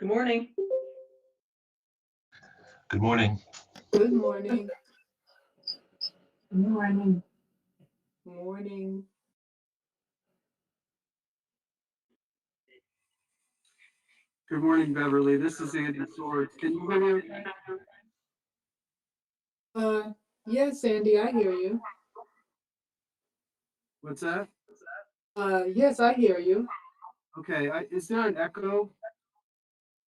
Good morning. Good morning. Good morning. Morning. Morning. Good morning, Beverly. This is Andy Swords. Can you hear me okay? Yes, Andy, I hear you. What's that? Yes, I hear you. Okay, is there an echo?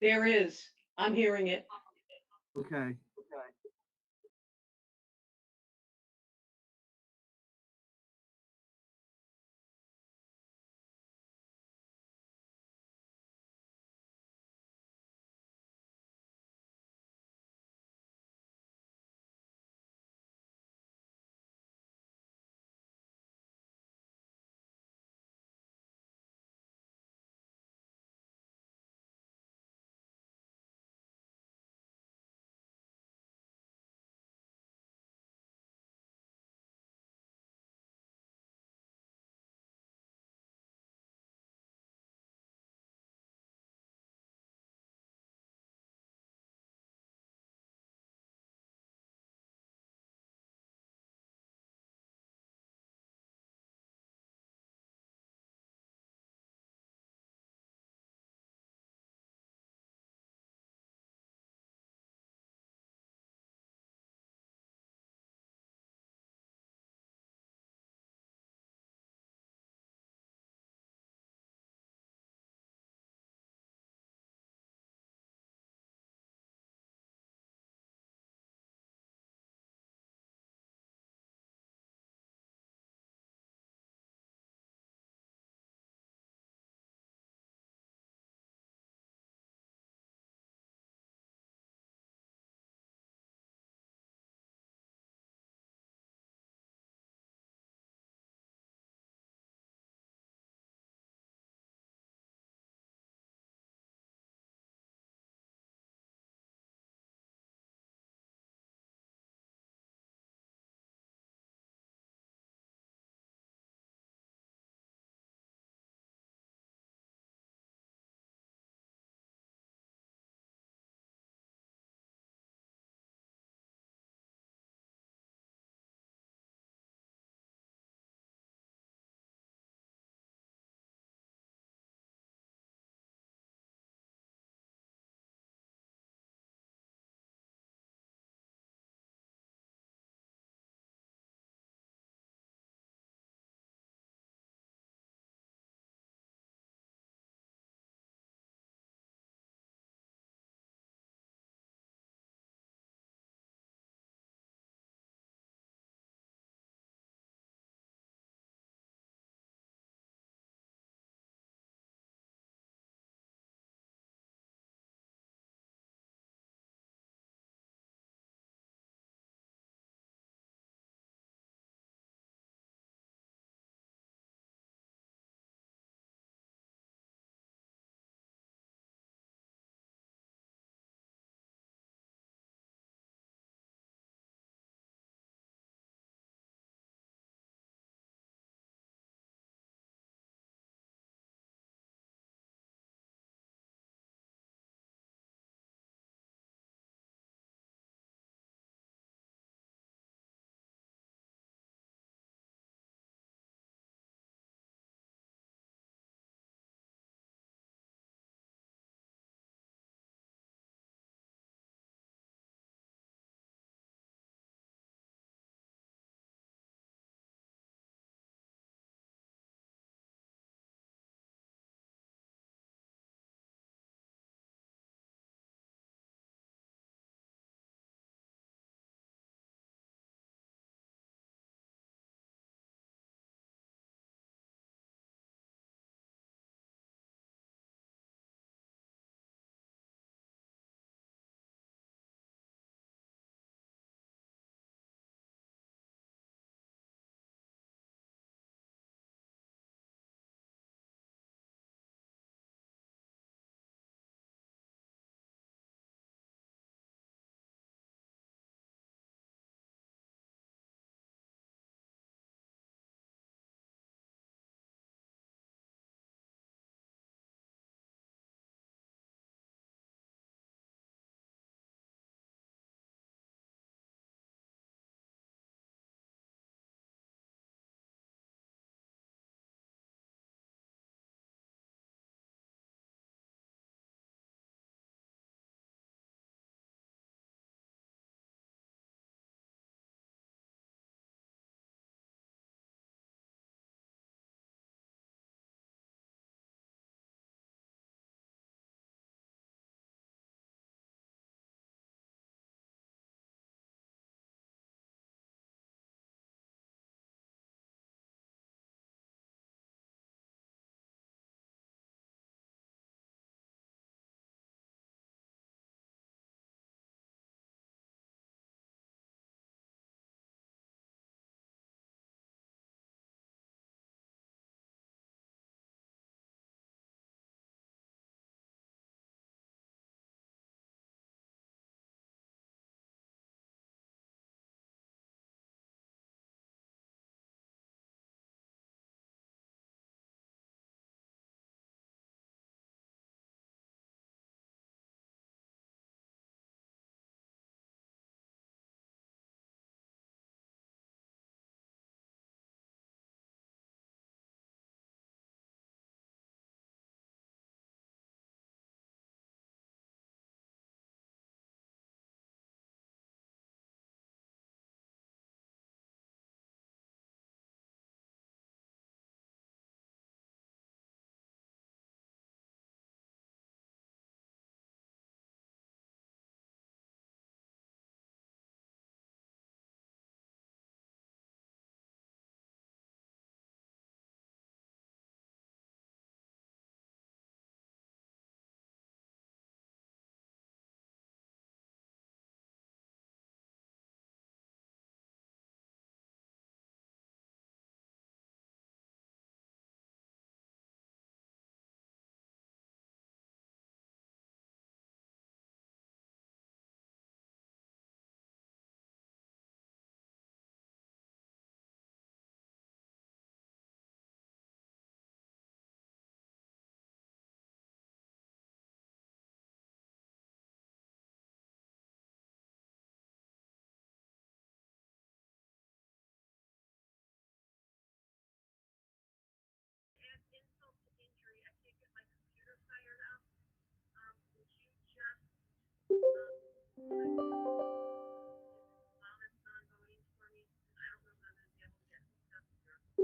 There is. I'm hearing it. Okay.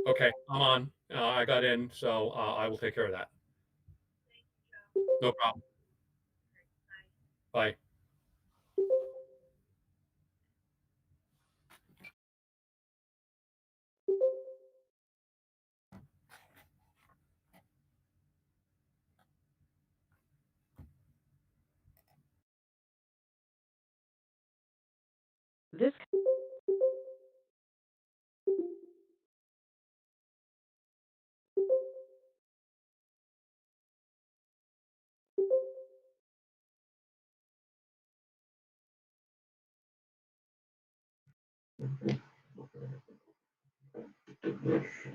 Okay, I'm on. I got in, so I will take care of that. No problem. Bye. This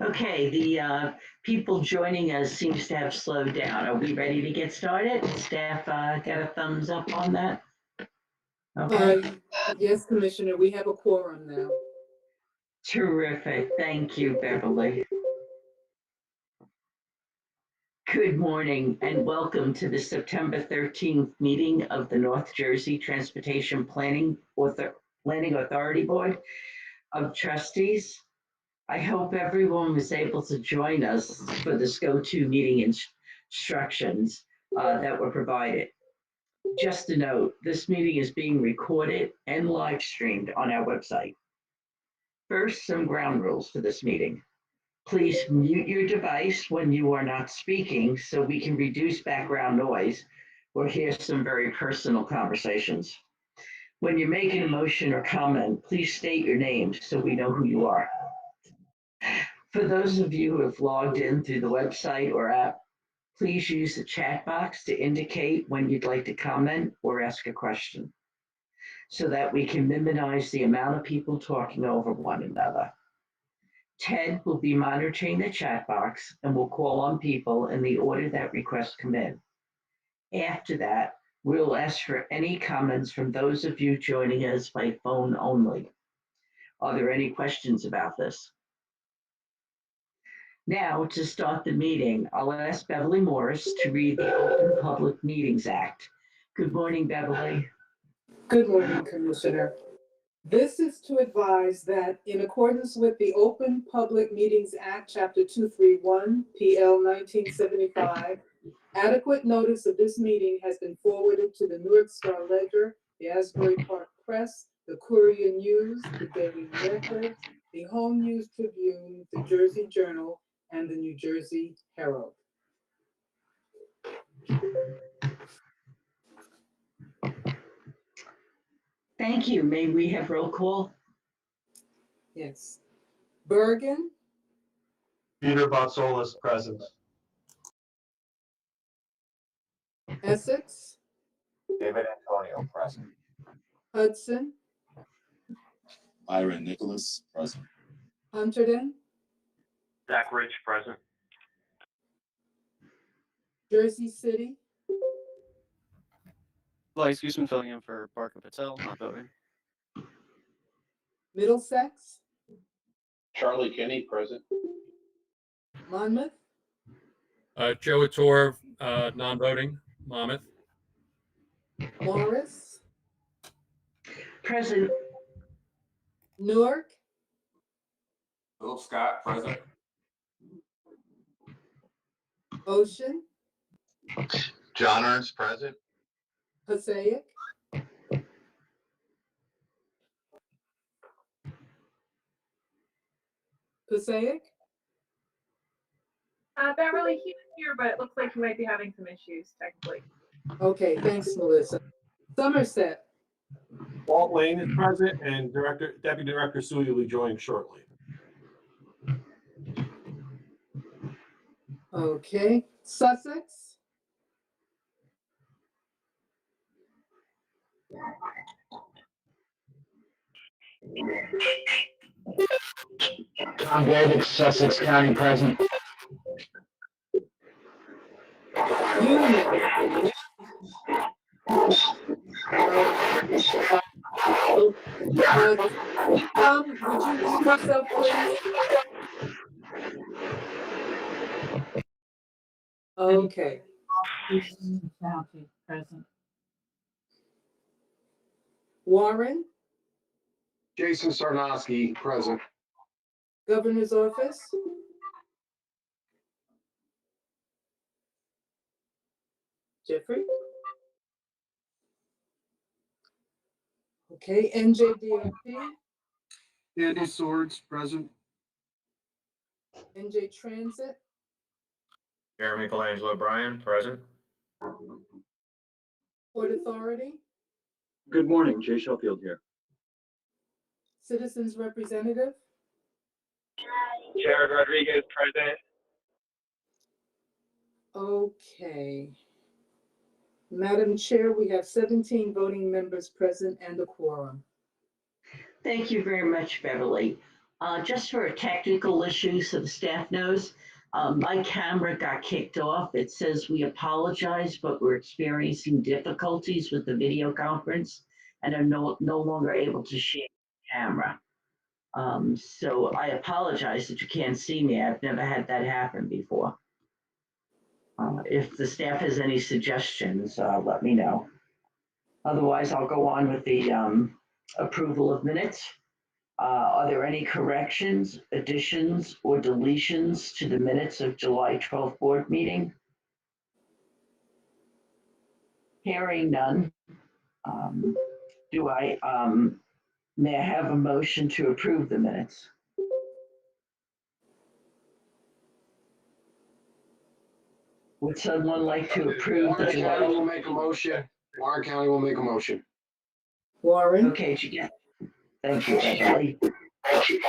Okay, the people joining us seems to have slowed down. Are we ready to get started? Staff got a thumbs up on that? Okay, Yes, Commissioner, we have a quorum now. terrific. Thank you, Beverly. Good morning and welcome to the September 13th meeting of the North Jersey Transportation Planning Authority Board of Trustees. I hope everyone was able to join us for this go-to meeting instructions that were provided. Just a note, this meeting is being recorded and live streamed on our website. First, some ground rules for this meeting. Please mute your device when you are not speaking so we can reduce background noise or hear some very personal conversations. When you're making a motion or comment, please state your name so we know who you are. For those of you who have logged in through the website or app, please use the chat box to indicate when you'd like to comment or ask a question so that we can minimize the amount of people talking over one another. Ted will be monitoring the chat box and will call on people in the order that requests come in. After that, we'll ask for any comments from those of you joining us by phone only. Are there any questions about this? Now, to start the meeting, I'll ask Beverly Morris to read the Open Public Meetings Act. Good morning, Beverly. Good morning, Commissioner. This is to advise that in accordance with the Open Public Meetings Act, Chapter 231, PL 1975, adequate notice of this meeting has been forwarded to the Newark Star Ledger, the Asbury Park Press, the Courier News, the Daily Record, the Home News Tribune, the Jersey Journal, and the New Jersey Herald. Thank you. May we have roll call? Yes. Bergen, Peter Botsolis, present. Essex, David Antonio, present. Hudson, Byron Nicholas, present. Hunterdon, Zach Rich, present. Jersey City, Elias Guzman filling in for Barker Patel, not voting. Middlesex, Charlie Kinney, present. Monmouth, Joe Ator, non-voting. Monmouth. Morris, Present. Newark, Philip Scott, present. Ocean, John Ernst, present. Passaic, Passaic, Beverly, he's here, but it looks like he might be having some issues technically. okay, thanks, Melissa. Somerset, Walt Lane is present, and Deputy Director Sui will be joining shortly. okay, Sussex, Tom David, Sussex County, present. Union, Tom, would you mute yourself, please? Okay, County present. Warren, Jason Sarnoski, present. Governor's Office, Jeffrey. Okay, NJDOT, Andy Swords, present. NJ Transit, Jeremy Colangelo Bryan, present. Port Authority, Good morning, Jay Sheffield here. Citizens Representative, Jared Rodriguez, present. okay. Madam Chair, we have 17 voting members present and a quorum. Thank you very much, Beverly. Just for a technical issue, so the staff knows, my camera got kicked off. It says we apologize, but we're experiencing difficulties with the video conference and are no longer able to share the camera. So I apologize that you can't see me. I've never had that happen before. If the staff has any suggestions, let me know. Otherwise, I'll go on with the approval of minutes. Are there any corrections, additions, or deletions to the minutes of July 12th board meeting? Hearing none. May I have a motion to approve the minutes? Would someone like to approve the Warren County July? will make a motion. Warren County will make a motion. Warren, Okay, thank you, Beverly.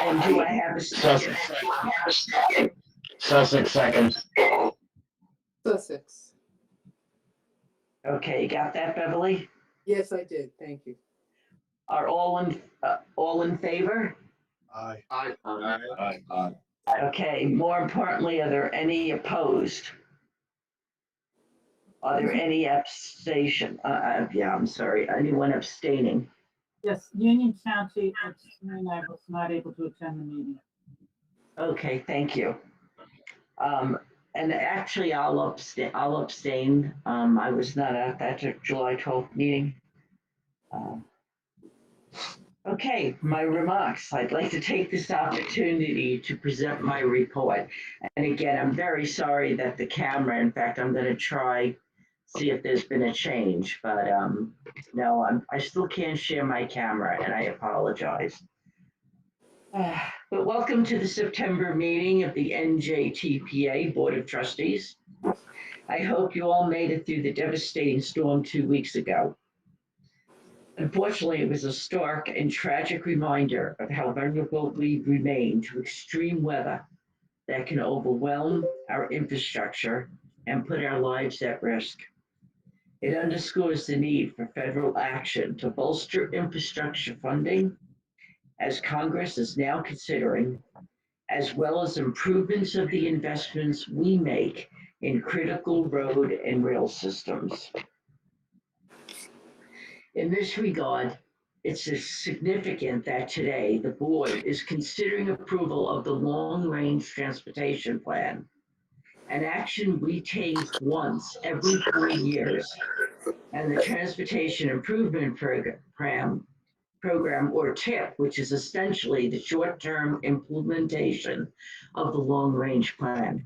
And do I have a second? Sussex, second. Sussex. Okay, you got that, Beverly? Yes, I did. Thank you. Are all in favor? Aye. Aye. Okay, more importantly, are there any opposed? Are there any abstention? I'm sorry, anyone abstaining? Yes, Union County, I was not able to attend the meeting. Okay, thank you. And actually, I'll abstain. I was not at that July 12th meeting. Okay, my remarks. I'd like to take this opportunity to present my report. And again, I'm very sorry that the camera, in fact, I'm going to try, see if there's been a change, but no, I still can't share my camera and I apologize. But welcome to the September meeting of the NJTPA Board of Trustees. I hope you all made it through the devastating storm 2 weeks ago. Unfortunately, it was a stark and tragic reminder of how vulnerable we remain to extreme weather that can overwhelm our infrastructure and put our lives at risk. It underscores the need for federal action to bolster infrastructure funding, as Congress is now considering, as well as improvements of the investments we make in critical road and rail systems. In this regard, it's significant that today the board is considering approval of the Long-Range Transportation Plan, an action we take once every 4 years, and the Transportation Improvement Program, or TIP, which is essentially the short-term implementation of the Long-Range Plan.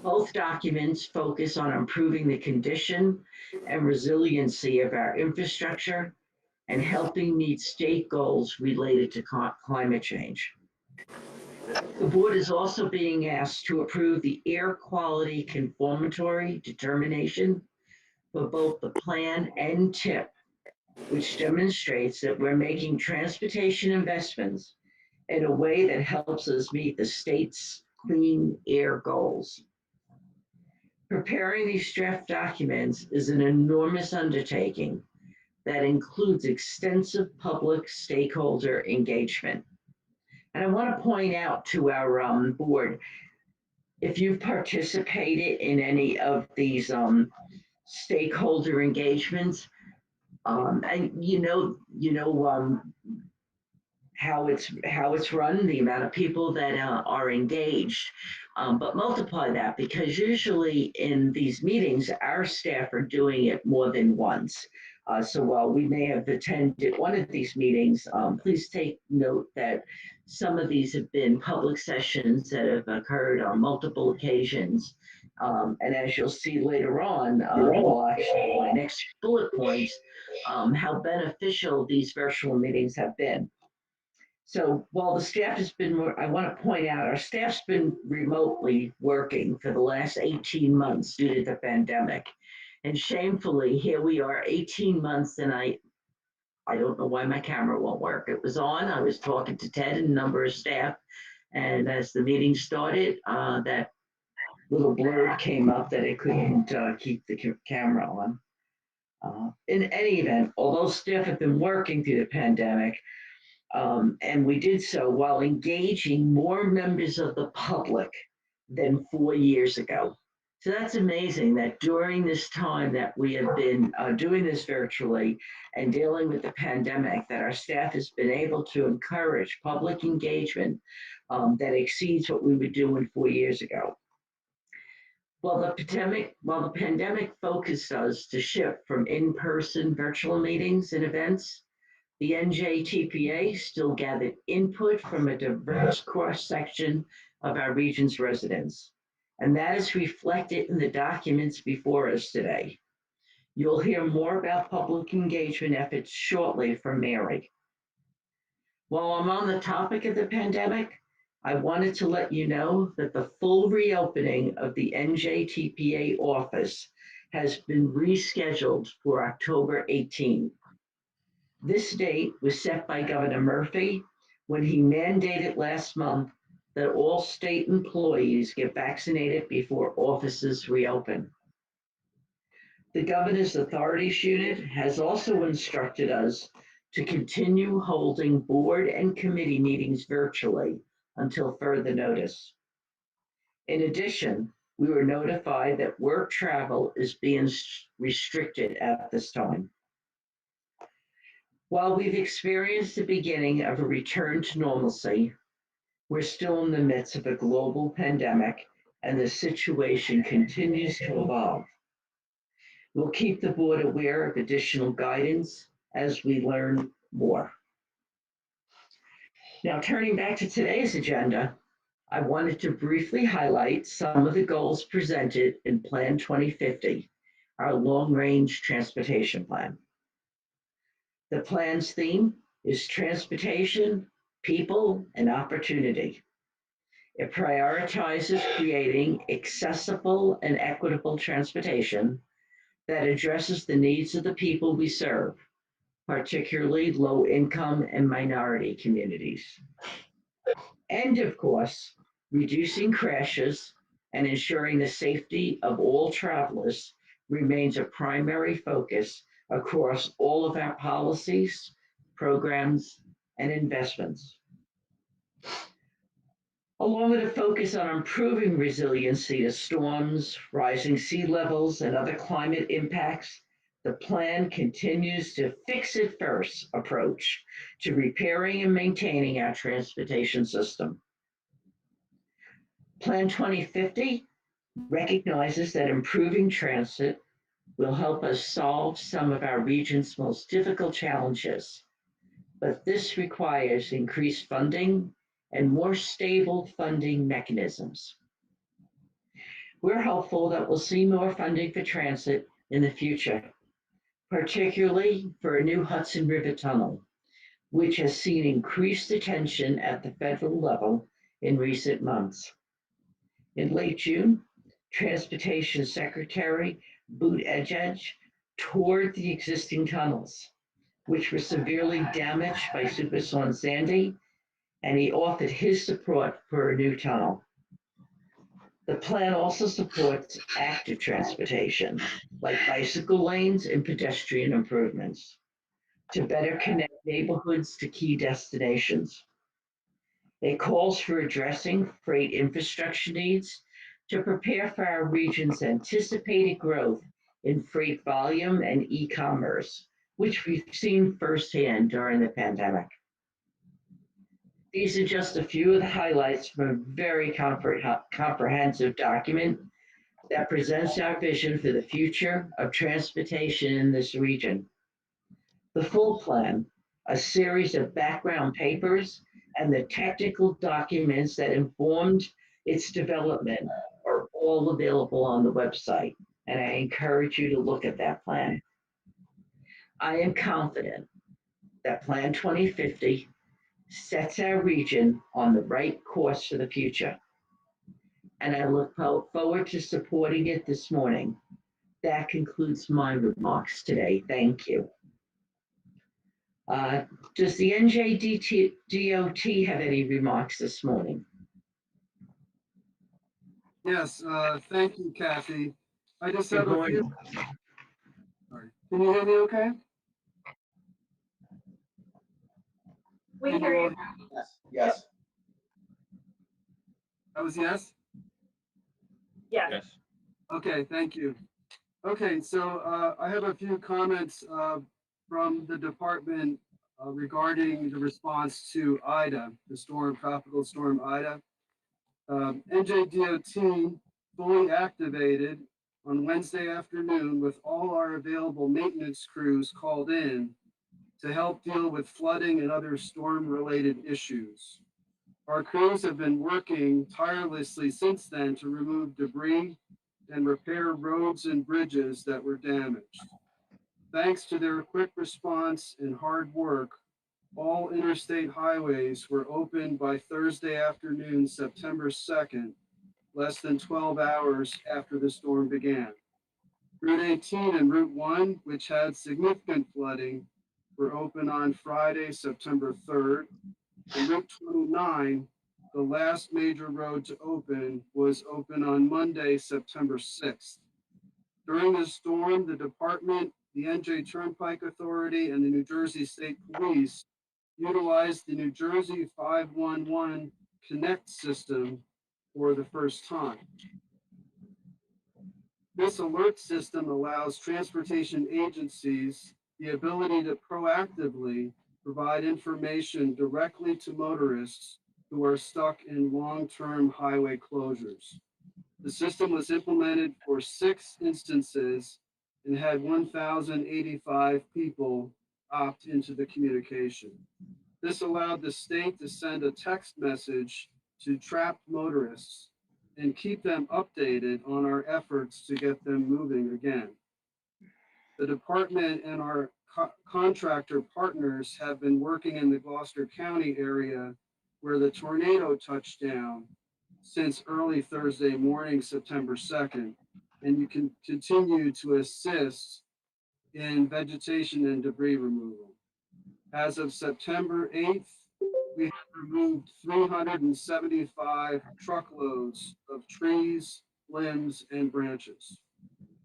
Both documents focus on improving the condition and resiliency of our infrastructure and helping meet state goals related to climate change. The board is also being asked to approve the air quality conformatory determination for both the plan and TIP, which demonstrates that we're making transportation investments in a way that helps us meet the state's clean air goals. Preparing these draft documents is an enormous undertaking that includes extensive public stakeholder engagement. And I want to point out to our board, if you've participated in any of these stakeholder engagements, and how it's run, the amount of people that are engaged, but multiply that, because usually in these meetings, our staff are doing it more than once. So while we may have attended one of these meetings, please take note that some of these have been public sessions that have occurred on multiple occasions. And as you'll see later on, well, actually, my next bullet points, how beneficial these virtual meetings have been. So while the staff has been, I want to point out, our staff's been remotely working for the last 18 months due to the pandemic. And shamefully, here we are 18 months and I don't know why my camera won't work. It was on, I was talking to Ted and a number of staff. And as the meeting started, that little blurb came up that it couldn't keep the camera on. In any event, although staff have been working through the pandemic, and we did so while engaging more members of the public than 4 years ago. So that's amazing that during this time that we have been doing this virtually and dealing with the pandemic, that our staff has been able to encourage public engagement that exceeds what we were doing 4 years ago. While the pandemic focused us to shift from in-person virtual meetings and events, the NJTPA still gathered input from a diverse cross-section of our region's residents, and that is reflected in the documents before us today. You'll hear more about public engagement efforts shortly from Mary. While I'm on the topic of the pandemic, I wanted to let you know that the full reopening of the NJTPA office has been rescheduled for October 18. This date was set by Governor Murphy when he mandated last month that all state employees get vaccinated before offices reopen. The Governor's Authorities Unit has also instructed us to continue holding board and committee meetings virtually until further notice. In addition, we were notified that work travel is being restricted at this time. While we've experienced the beginning of a return to normalcy, we're still in the midst of a global pandemic and the situation continues to evolve. We'll keep the board aware of additional guidance as we learn more. Now, turning back to today's agenda, I wanted to briefly highlight some of the goals presented in Plan 2050, our long-range transportation plan. The plan's theme is transportation, people, and opportunity. It prioritizes creating accessible and equitable transportation that addresses the needs of the people we serve, particularly low-income and minority communities. And of course, reducing crashes and ensuring the safety of all travelers remains a primary focus across all of our policies, programs, and investments. Along with a focus on improving resiliency to storms, rising sea levels, and other climate impacts, the plan continues to fix-it-first approach to repairing and maintaining our transportation system. Plan 2050 recognizes that improving transit will help us solve some of our region's most difficult challenges, but this requires increased funding and more stable funding mechanisms. We're hopeful that we'll see more funding for transit in the future, particularly for a new Hudson River Tunnel, which has seen increased attention at the federal level in recent months. In late June, Transportation Secretary Buttigieg toured the existing tunnels, which were severely damaged by Superstorm Sandy, and he offered his support for a new tunnel. The plan also supports active transportation, like bicycle lanes and pedestrian improvements, to better connect neighborhoods to key destinations. It calls for addressing freight infrastructure needs to prepare for our region's anticipated growth in freight volume and e-commerce, which we've seen firsthand during the pandemic. These are just a few of the highlights from a very comprehensive document that presents our vision for the future of transportation in this region. The full plan, a series of background papers, and the technical documents that informed its development are all available on the website, and I encourage you to look at that plan. I am confident that Plan 2050 sets our region on the right course for the future, and I look forward to supporting it this morning. That concludes my remarks today. Thank you. Does the NJDOT have any remarks this morning? Yes, thank you, Kathy. I just Good have a morning. few. Sorry. Can you hear me okay? We can hear you. Yes. That was yes? Yes. Yes. Okay, thank you. Okay, so I have a few comments from the department regarding the response to Ida, the tropical storm Ida. NJDOT fully activated on Wednesday afternoon with all our available maintenance crews called in to help deal with flooding and other storm-related issues. Our crews have been working tirelessly since then to remove debris and repair roads and bridges that were damaged. Thanks to their quick response and hard work, all interstate highways were open by Thursday afternoon, September 2nd, less than 12 hours after the storm began. Route 18 and Route 1, which had significant flooding, were open on Friday, September 3rd. And Route 29, the last major road to open, was open on Monday, September 6th. During the storm, the department, the NJ Turnpike Authority, and the New Jersey State Police utilized the New Jersey 511 Connect system for the first time. This alert system allows transportation agencies the ability to proactively provide information directly to motorists who are stuck in long-term highway closures. The system was implemented for 6 instances and had 1,085 people opt into the communication. This allowed the state to send a text message to trapped motorists and keep them updated on our efforts to get them moving again. The department and our contractor partners have been working in the Gloucester County area where the tornado touched down since early Thursday morning, September 2nd, and you can continue to assist in vegetation and debris removal. As of September 8th, we have removed 375 truckloads of trees, limbs, and branches.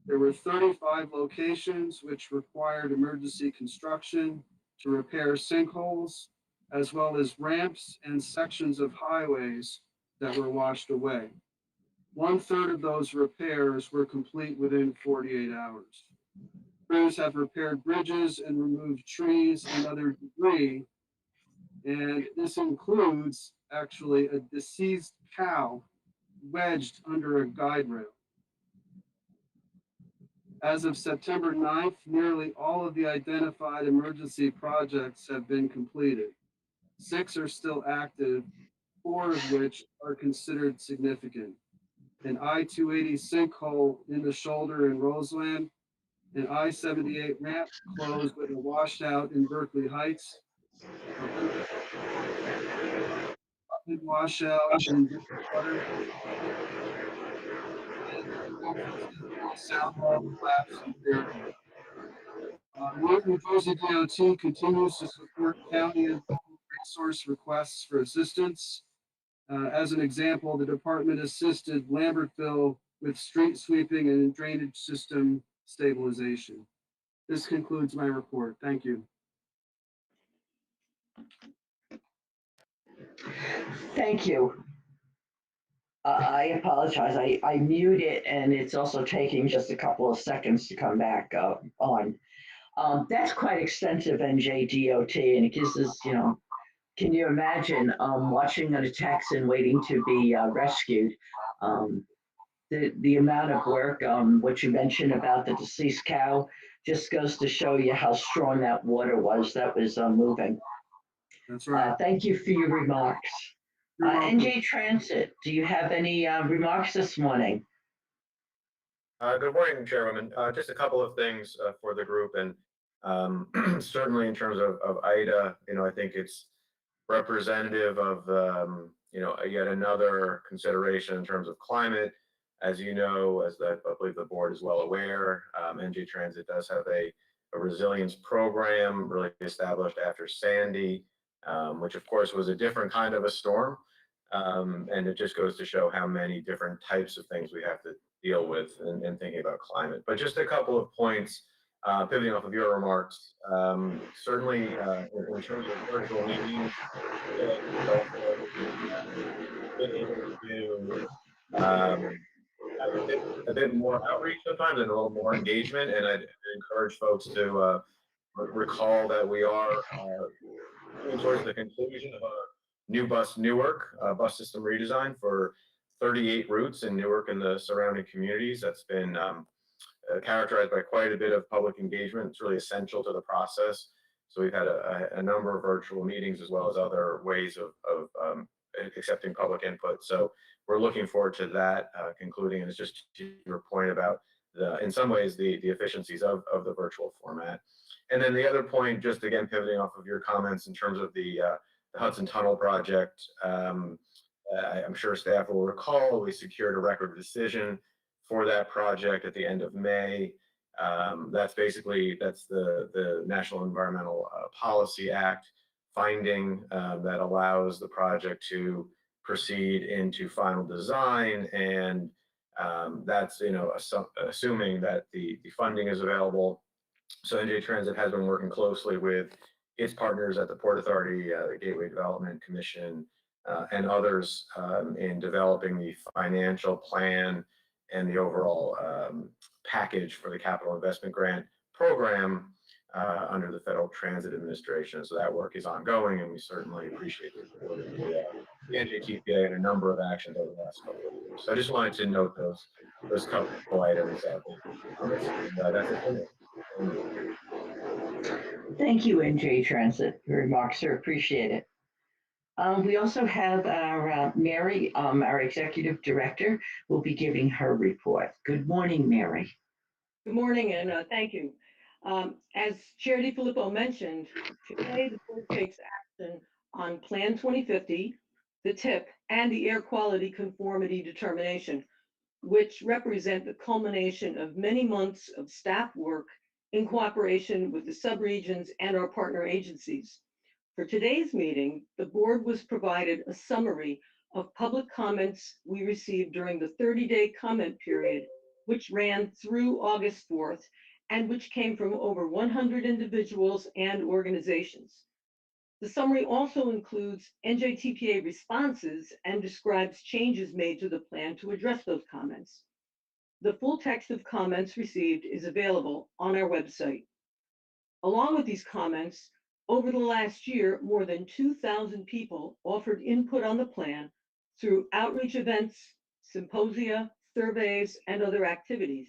There were 35 locations which required emergency construction to repair sinkholes, as well as ramps and sections of highways that were washed away. 1/3 of those repairs were complete within 48 hours. Crews have repaired bridges and removed trees and other debris. And this includes actually a deceased cow wedged under a guide rail. As of September 9th, nearly all of the identified emergency projects have been completed. 6 are still active, 4 of which are considered significant. An I-280 sinkhole in the shoulder in Roseland, an I-78 ramp closed with a washout in Berkeley Heights, washout in Water, South Hall collapse in Fairview. New Jersey DOT continues to support county and local resource requests for assistance. As an example, the department assisted Lambertville with street sweeping and drainage system stabilization. This concludes my report. Thank you. Thank you. I apologize. I mute it and it's also taking just a couple of seconds to come back on. That's quite extensive, NJDOT, and it gives us, can you imagine watching a Texan waiting to be rescued? the amount of work, what you mentioned about the deceased cow just goes to show you how strong that water was that was moving. That's right. Thank you for your remarks. You're welcome. NJ Transit, do you have any remarks this morning? Good morning, Chairwoman. Just a couple of things for the group, and certainly in terms of IDA, I think it's representative of yet another consideration in terms of climate. As you know, I believe the board is well aware, NJ Transit does have a resilience program really established after Sandy, which of course was a different kind of a storm. And it just goes to show how many different types of things we have to deal with in thinking about climate. But just a couple of points, pivoting off of your remarks, certainly in terms of virtual meetings, been able to have a bit more outreach sometimes and a little more engagement. And I'd encourage folks to recall that we are moving towards the conclusion of our new Newark bus system redesign for 38 routes in Newark and the surrounding communities. That's been characterized by quite a bit of public engagement. It's really essential to the process. So we've had a number of virtual meetings as well as other ways of accepting public input. So we're looking forward to that concluding. And it's just to your point about in some ways, the efficiencies of the virtual format. And then the other point, just again, pivoting off of your comments in terms of the Hudson Tunnel project, I'm sure staff will recall, we secured a record of decision for that project at the end of May. That's the National Environmental Policy Act finding that allows the project to proceed into final design, and that's assuming that the funding is available. So NJ Transit has been working closely with its partners at the Port Authority, the Gateway Development Commission, and others in developing the financial plan and the overall package for the capital investment grant program under the Federal Transit Administration. So that work is ongoing, and we certainly appreciate the support of the NJTPA and a number of actions over the last couple of years. So I just wanted to note those couple items. That's it. Thank you, NJ Transit. Your remarks are appreciated. We also have our Mary, our Executive Director, will be giving her report. Good morning, Mary. Good morning, and thank you. As Chair DiFilippo mentioned, today the board takes action on Plan 2050, the TIP, and the air quality conformity determination, which represent the culmination of many months of staff work in cooperation with the subregions and our partner agencies. For today's meeting, the board was provided a summary of public comments we received during the 30-day comment period, which ran through August 4th, and which came from over 100 individuals and organizations. The summary also includes NJTPA responses and describes changes made to the plan to address those comments. The full text of comments received is available on our website. Along with these comments, over the last year, more than 2,000 people offered input on the plan through outreach events, symposia, surveys, and other activities.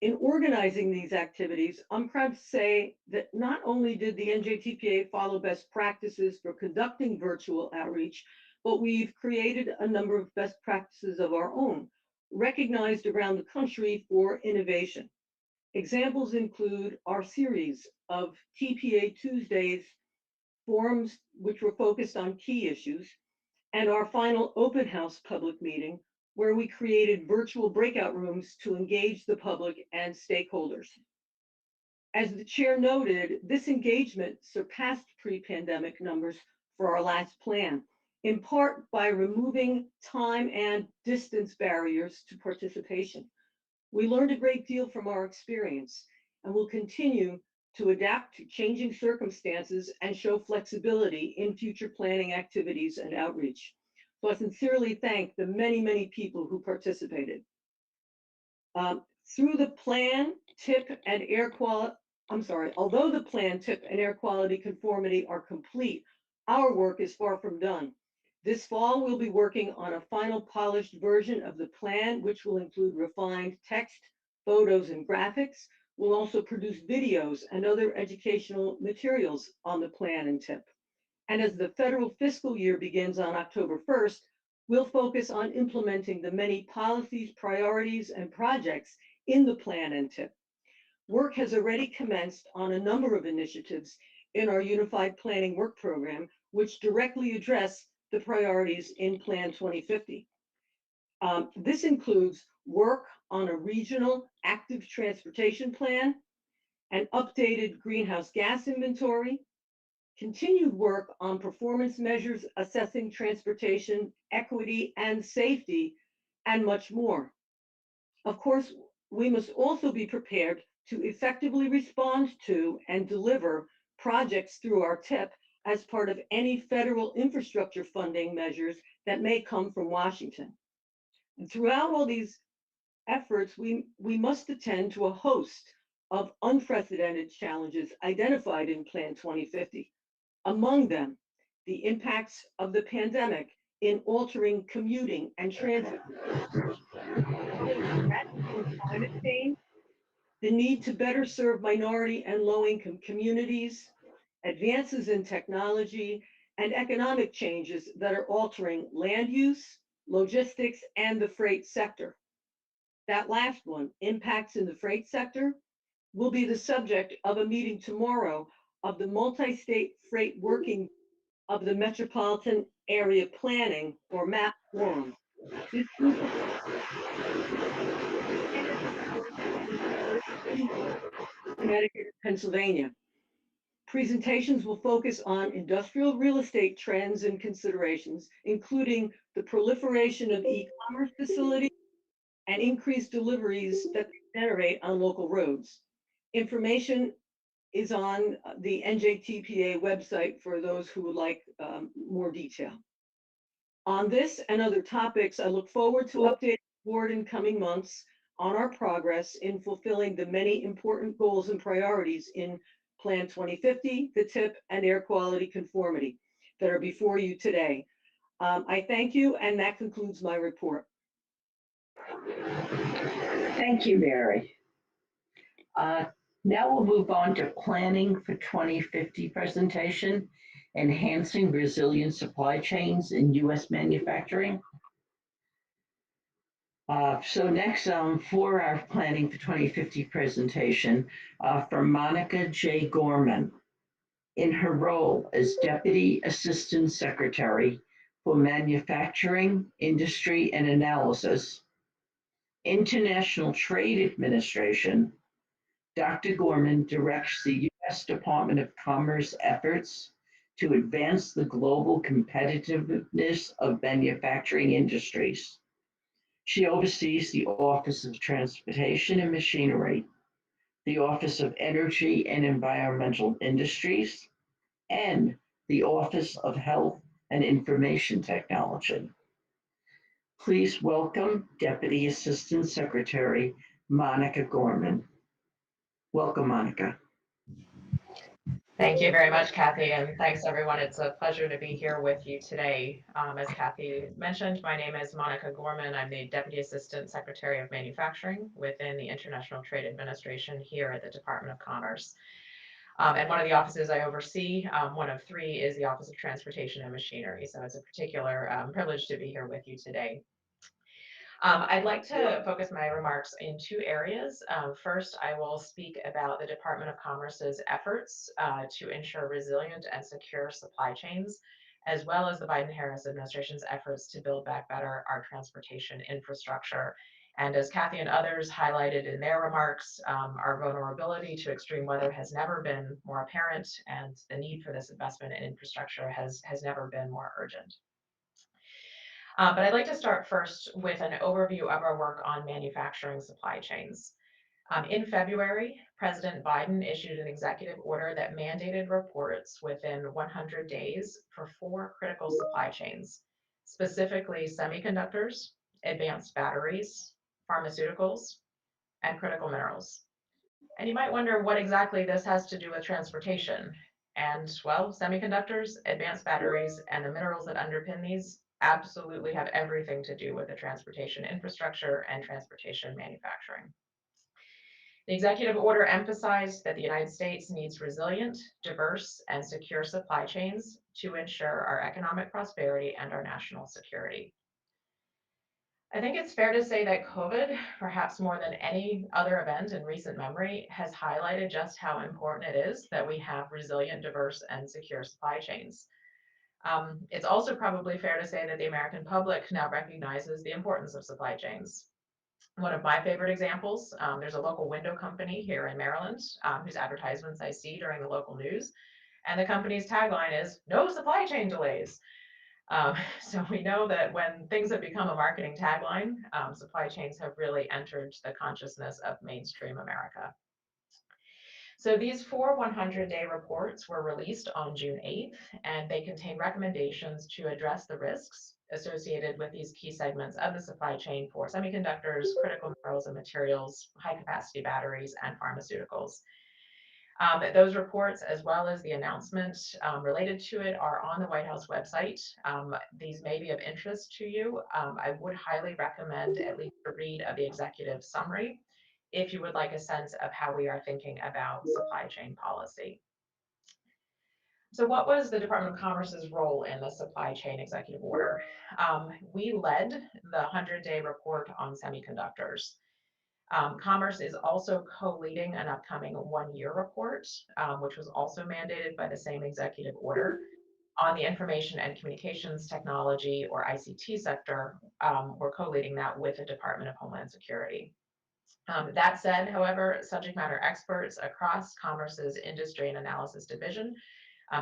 In organizing these activities, I'm proud to say that not only did the NJTPA follow best practices for conducting virtual outreach, but we've created a number of best practices of our own, recognized around the country for innovation. Examples include our series of TPA Tuesdays forums, which were focused on key issues, and our final open house public meeting, where we created virtual breakout rooms to engage the public and stakeholders. As the chair noted, this engagement surpassed pre-pandemic numbers for our last plan, in part by removing time and distance barriers to participation. We learned a great deal from our experience and will continue to adapt to changing circumstances and show flexibility in future planning activities and outreach. So I sincerely thank the many, many people who participated. Through the plan, TIP, and air quality, although the plan, TIP, and air quality conformity are complete, our work is far from done. This fall, we'll be working on a final polished version of the plan, which will include refined text, photos, and graphics. We'll also produce videos and other educational materials on the plan and TIP. And as the federal fiscal year begins on October 1st, we'll focus on implementing the many policies, priorities, and projects in the plan and TIP. Work has already commenced on a number of initiatives in our Unified Planning Work Program, which directly address the priorities in Plan 2050. This includes work on a regional active transportation plan, an updated greenhouse gas inventory, continued work on performance measures assessing transportation equity and safety, and much more. Of course, we must also be prepared to effectively respond to and deliver projects through our TIP as part of any federal infrastructure funding measures that may come from Washington. And throughout all these efforts, we must attend to a host of unprecedented challenges identified in Plan 2050. Among them, the impacts of the pandemic in altering commuting and transit, climate change, the need to better serve minority and low-income communities, advances in technology, and economic changes that are altering land use, logistics, and the freight sector. That last one, impacts in the freight sector, will be the subject of a meeting tomorrow of the Multi-State Freight Working of the Metropolitan Area Planning, or MAP Forum. This group Connecticut, Pennsylvania. Presentations will focus on industrial real estate trends and considerations, including the proliferation of e-commerce facilities and increased deliveries that they generate on local roads. Information is on the NJTPA website for those who would like more detail. On this and other topics, I look forward to updating the board in coming months on our progress in fulfilling the many important goals and priorities in Plan 2050, the TIP, and air quality conformity that are before you today. I thank you, and that concludes my report. Thank you, Mary. Now we'll move on to Planning for 2050 presentation, Enhancing Resilient Supply Chains in U.S. Manufacturing. So next, for our Planning for 2050 presentation, from Monica J. Gorman, in her role as Deputy Assistant Secretary for Manufacturing, Industry, and Analysis, International Trade Administration, Dr. Gorman directs the U.S. Department of Commerce efforts to advance the global competitiveness of manufacturing industries. She oversees the Office of Transportation and Machinery, the Office of Energy and Environmental Industries, and the Office of Health and Information Technology. Please welcome Deputy Assistant Secretary Monica Gorman. Welcome, Monica. Thank you very much, Kathy, and thanks everyone. It's a pleasure to be here with you today. As Kathy mentioned, my name is Monica Gorman. I'm the Deputy Assistant Secretary of Manufacturing within the International Trade Administration here at the Department of Commerce. And one of the offices I oversee, one of three, is the Office of Transportation and Machinery. So it's a particular privilege to be here with you today. I'd like to focus my remarks in two areas. First, I will speak about the Department of Commerce's efforts to ensure resilient and secure supply chains, as well as the Biden-Harris administration's efforts to build back better our transportation infrastructure. And as Kathy and others highlighted in their remarks, our vulnerability to extreme weather has never been more apparent, and the need for this investment in infrastructure has never been more urgent. But I'd like to start first with an overview of our work on manufacturing supply chains. In February, President Biden issued an executive order that mandated reports within 100 days for 4 critical supply chains, specifically semiconductors, advanced batteries, pharmaceuticals, and critical minerals. And you might wonder what exactly this has to do with transportation. And well, semiconductors, advanced batteries, and the minerals that underpin these absolutely have everything to do with the transportation infrastructure and transportation manufacturing. The executive order emphasized that the United States needs resilient, diverse, and secure supply chains to ensure our economic prosperity and our national security. I think it's fair to say that COVID, perhaps more than any other event in recent memory, has highlighted just how important it is that we have resilient, diverse, and secure supply chains. It's also probably fair to say that the American public now recognizes the importance of supply chains. One of my favorite examples, there's a local window company here in Maryland whose advertisements I see during the local news, and the company's tagline is "No supply chain delays." So we know that when things have become a marketing tagline, supply chains have really entered the consciousness of mainstream America. So these 4 100-day reports were released on June 8th, and they contain recommendations to address the risks associated with these key segments of the supply chain for semiconductors, critical minerals and materials, high-capacity batteries, and pharmaceuticals. Those reports, as well as the announcement related to it, are on the White House website. These may be of interest to you. I would highly recommend at least a read of the executive summary if you would like a sense of how we are thinking about supply chain policy. So what was the Department of Commerce's role in the supply chain executive order? We led the 100-day report on semiconductors. Commerce is also co-leading an upcoming one-year report, which was also mandated by the same executive order on the information and communications technology, or ICT sector. We're co-leading that with the Department of Homeland Security. That said, however, subject matter experts across Commerce's Industry and Analysis Division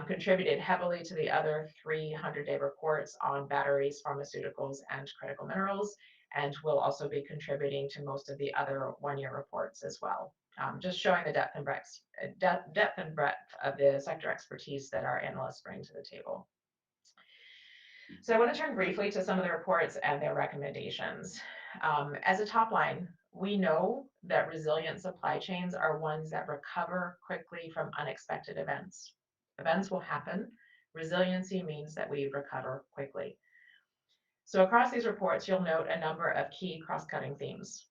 contributed heavily to the other 300-day reports on batteries, pharmaceuticals, and critical minerals, and will also be contributing to most of the other one-year reports as well. Just showing the depth and breadth of the sector expertise that our analysts bring to the table. So I want to turn briefly to some of the reports and their recommendations. As a top line, we know that resilient supply chains are ones that recover quickly from unexpected events. Events will happen. Resiliency means that we recover quickly. So across these reports, you'll note a number of key cross-cutting themes.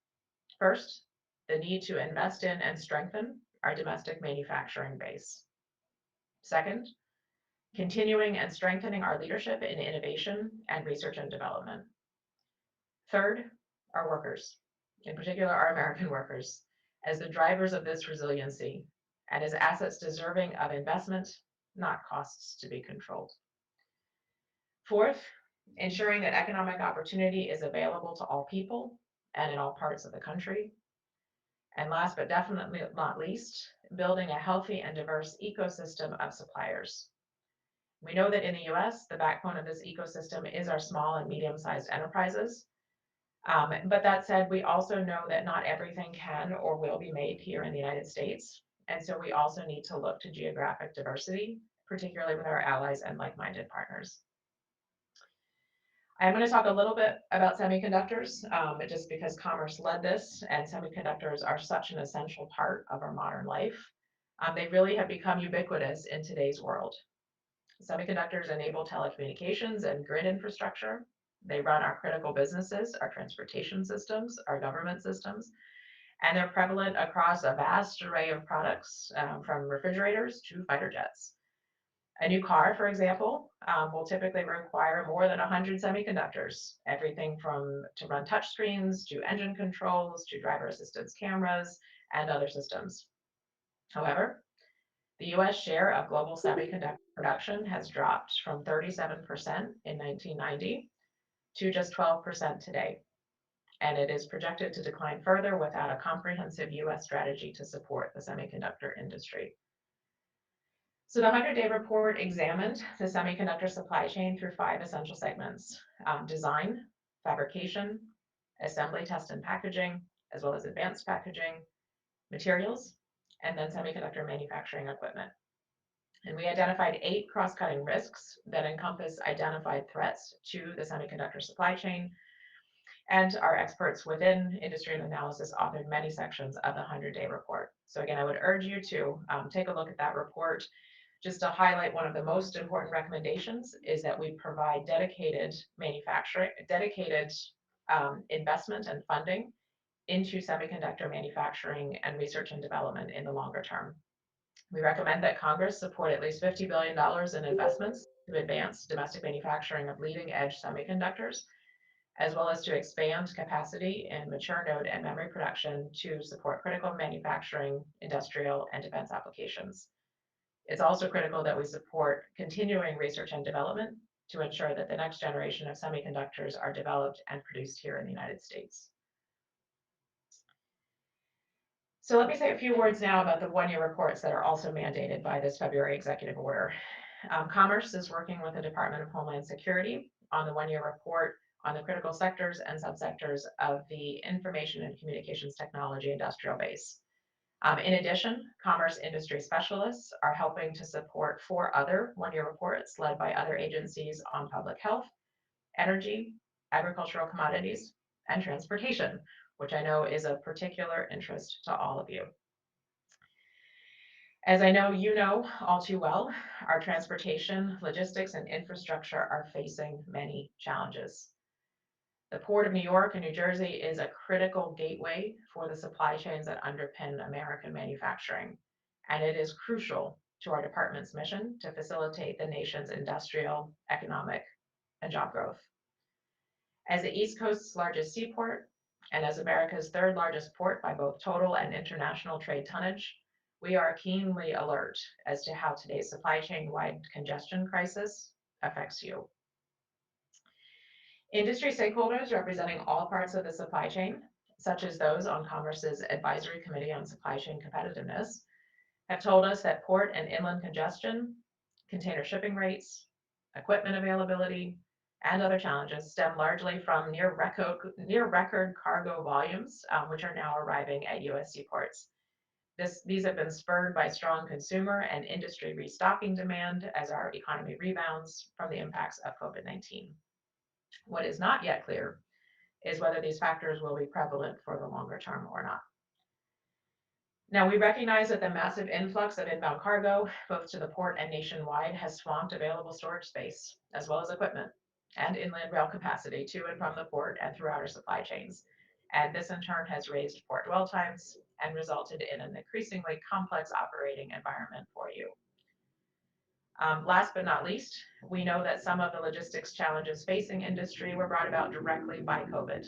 First, the need to invest in and strengthen our domestic manufacturing base. Second, continuing and strengthening our leadership in innovation and research and development. Third, our workers, in particular our American workers, as the drivers of this resiliency and as assets deserving of investment, not costs to be controlled. Fourth, ensuring that economic opportunity is available to all people and in all parts of the country. And last but definitely not least, building a healthy and diverse ecosystem of suppliers. We know that in the US, the backbone of this ecosystem is our small and medium-sized enterprises. But that said, we also know that not everything can or will be made here in the United States. And so we also need to look to geographic diversity, particularly with our allies and like-minded partners. I'm going to talk a little bit about semiconductors, just because Commerce led this, and semiconductors are such an essential part of our modern life. They really have become ubiquitous in today's world. Semiconductors enable telecommunications and grid infrastructure. They run our critical businesses, our transportation systems, our government systems, and they're prevalent across a vast array of products, from refrigerators to fighter jets. A new car, for example, will typically require more than 100 semiconductors, everything from to run touchscreens, to engine controls, to driver assistance cameras, and other systems. However, the US share of global semiconductor production has dropped from 37% in 1990 to just 12% today. And it is projected to decline further without a comprehensive US strategy to support the semiconductor industry. So the 100-day report examined the semiconductor supply chain through 5 essential segments: design, fabrication, assembly, test, and packaging, as well as advanced packaging, materials, and then semiconductor manufacturing equipment. And we identified 8 cross-cutting risks that encompass identified threats to the semiconductor supply chain. And our experts within industry and analysis authored many sections of the 100-day report. So again, I would urge you to take a look at that report Just to highlight one of the most important recommendations is that we provide dedicated investment and funding into semiconductor manufacturing and research and development in the longer term. We recommend that Congress support at least $50 billion in investments to advance domestic manufacturing of leading edge semiconductors, as well as to expand capacity in mature node and memory production to support critical manufacturing, industrial, and defense applications. It's also critical that we support continuing research and development to ensure that the next generation of semiconductors are developed and produced here in the United States. So let me say a few words now about the one-year reports that are also mandated by this February executive order. Commerce is working with the Department of Homeland Security on the one-year report on the critical sectors and subsectors of the information and communications technology industrial base. In addition, commerce industry specialists are helping to support 4 other one-year reports led by other agencies on public health, energy, agricultural commodities, and transportation, which I know is of particular interest to all of you. As I know you know all too well, our transportation, logistics, and infrastructure are facing many challenges. The Port of New York and New Jersey is a critical gateway for the supply chains that underpin American manufacturing, and it is crucial to our department's mission to facilitate the nation's industrial, economic, and job growth. As the East Coast's largest seaport, and as America's 3rd largest port by both total and international trade tonnage, we are keenly alert as to how today's supply chain-wide congestion crisis affects you. Industry stakeholders representing all parts of the supply chain, such as those on Commerce's Advisory Committee on Supply Chain Competitiveness, have told us that port and inland congestion, container shipping rates, equipment availability, and other challenges stem largely from near record cargo volumes, which are now arriving at U.S. seaports. These have been spurred by strong consumer and industry restocking demand as our economy rebounds from the impacts of COVID-19. What is not yet clear is whether these factors will be prevalent for the longer term or not. Now, we recognize that the massive influx of inbound cargo, both to the port and nationwide, has swamped available storage space, as well as equipment and inland rail capacity to and from the port and throughout our supply chains. And this in turn has raised port dwell times and resulted in an increasingly complex operating environment for you. Last but not least, we know that some of the logistics challenges facing industry were brought about directly by COVID,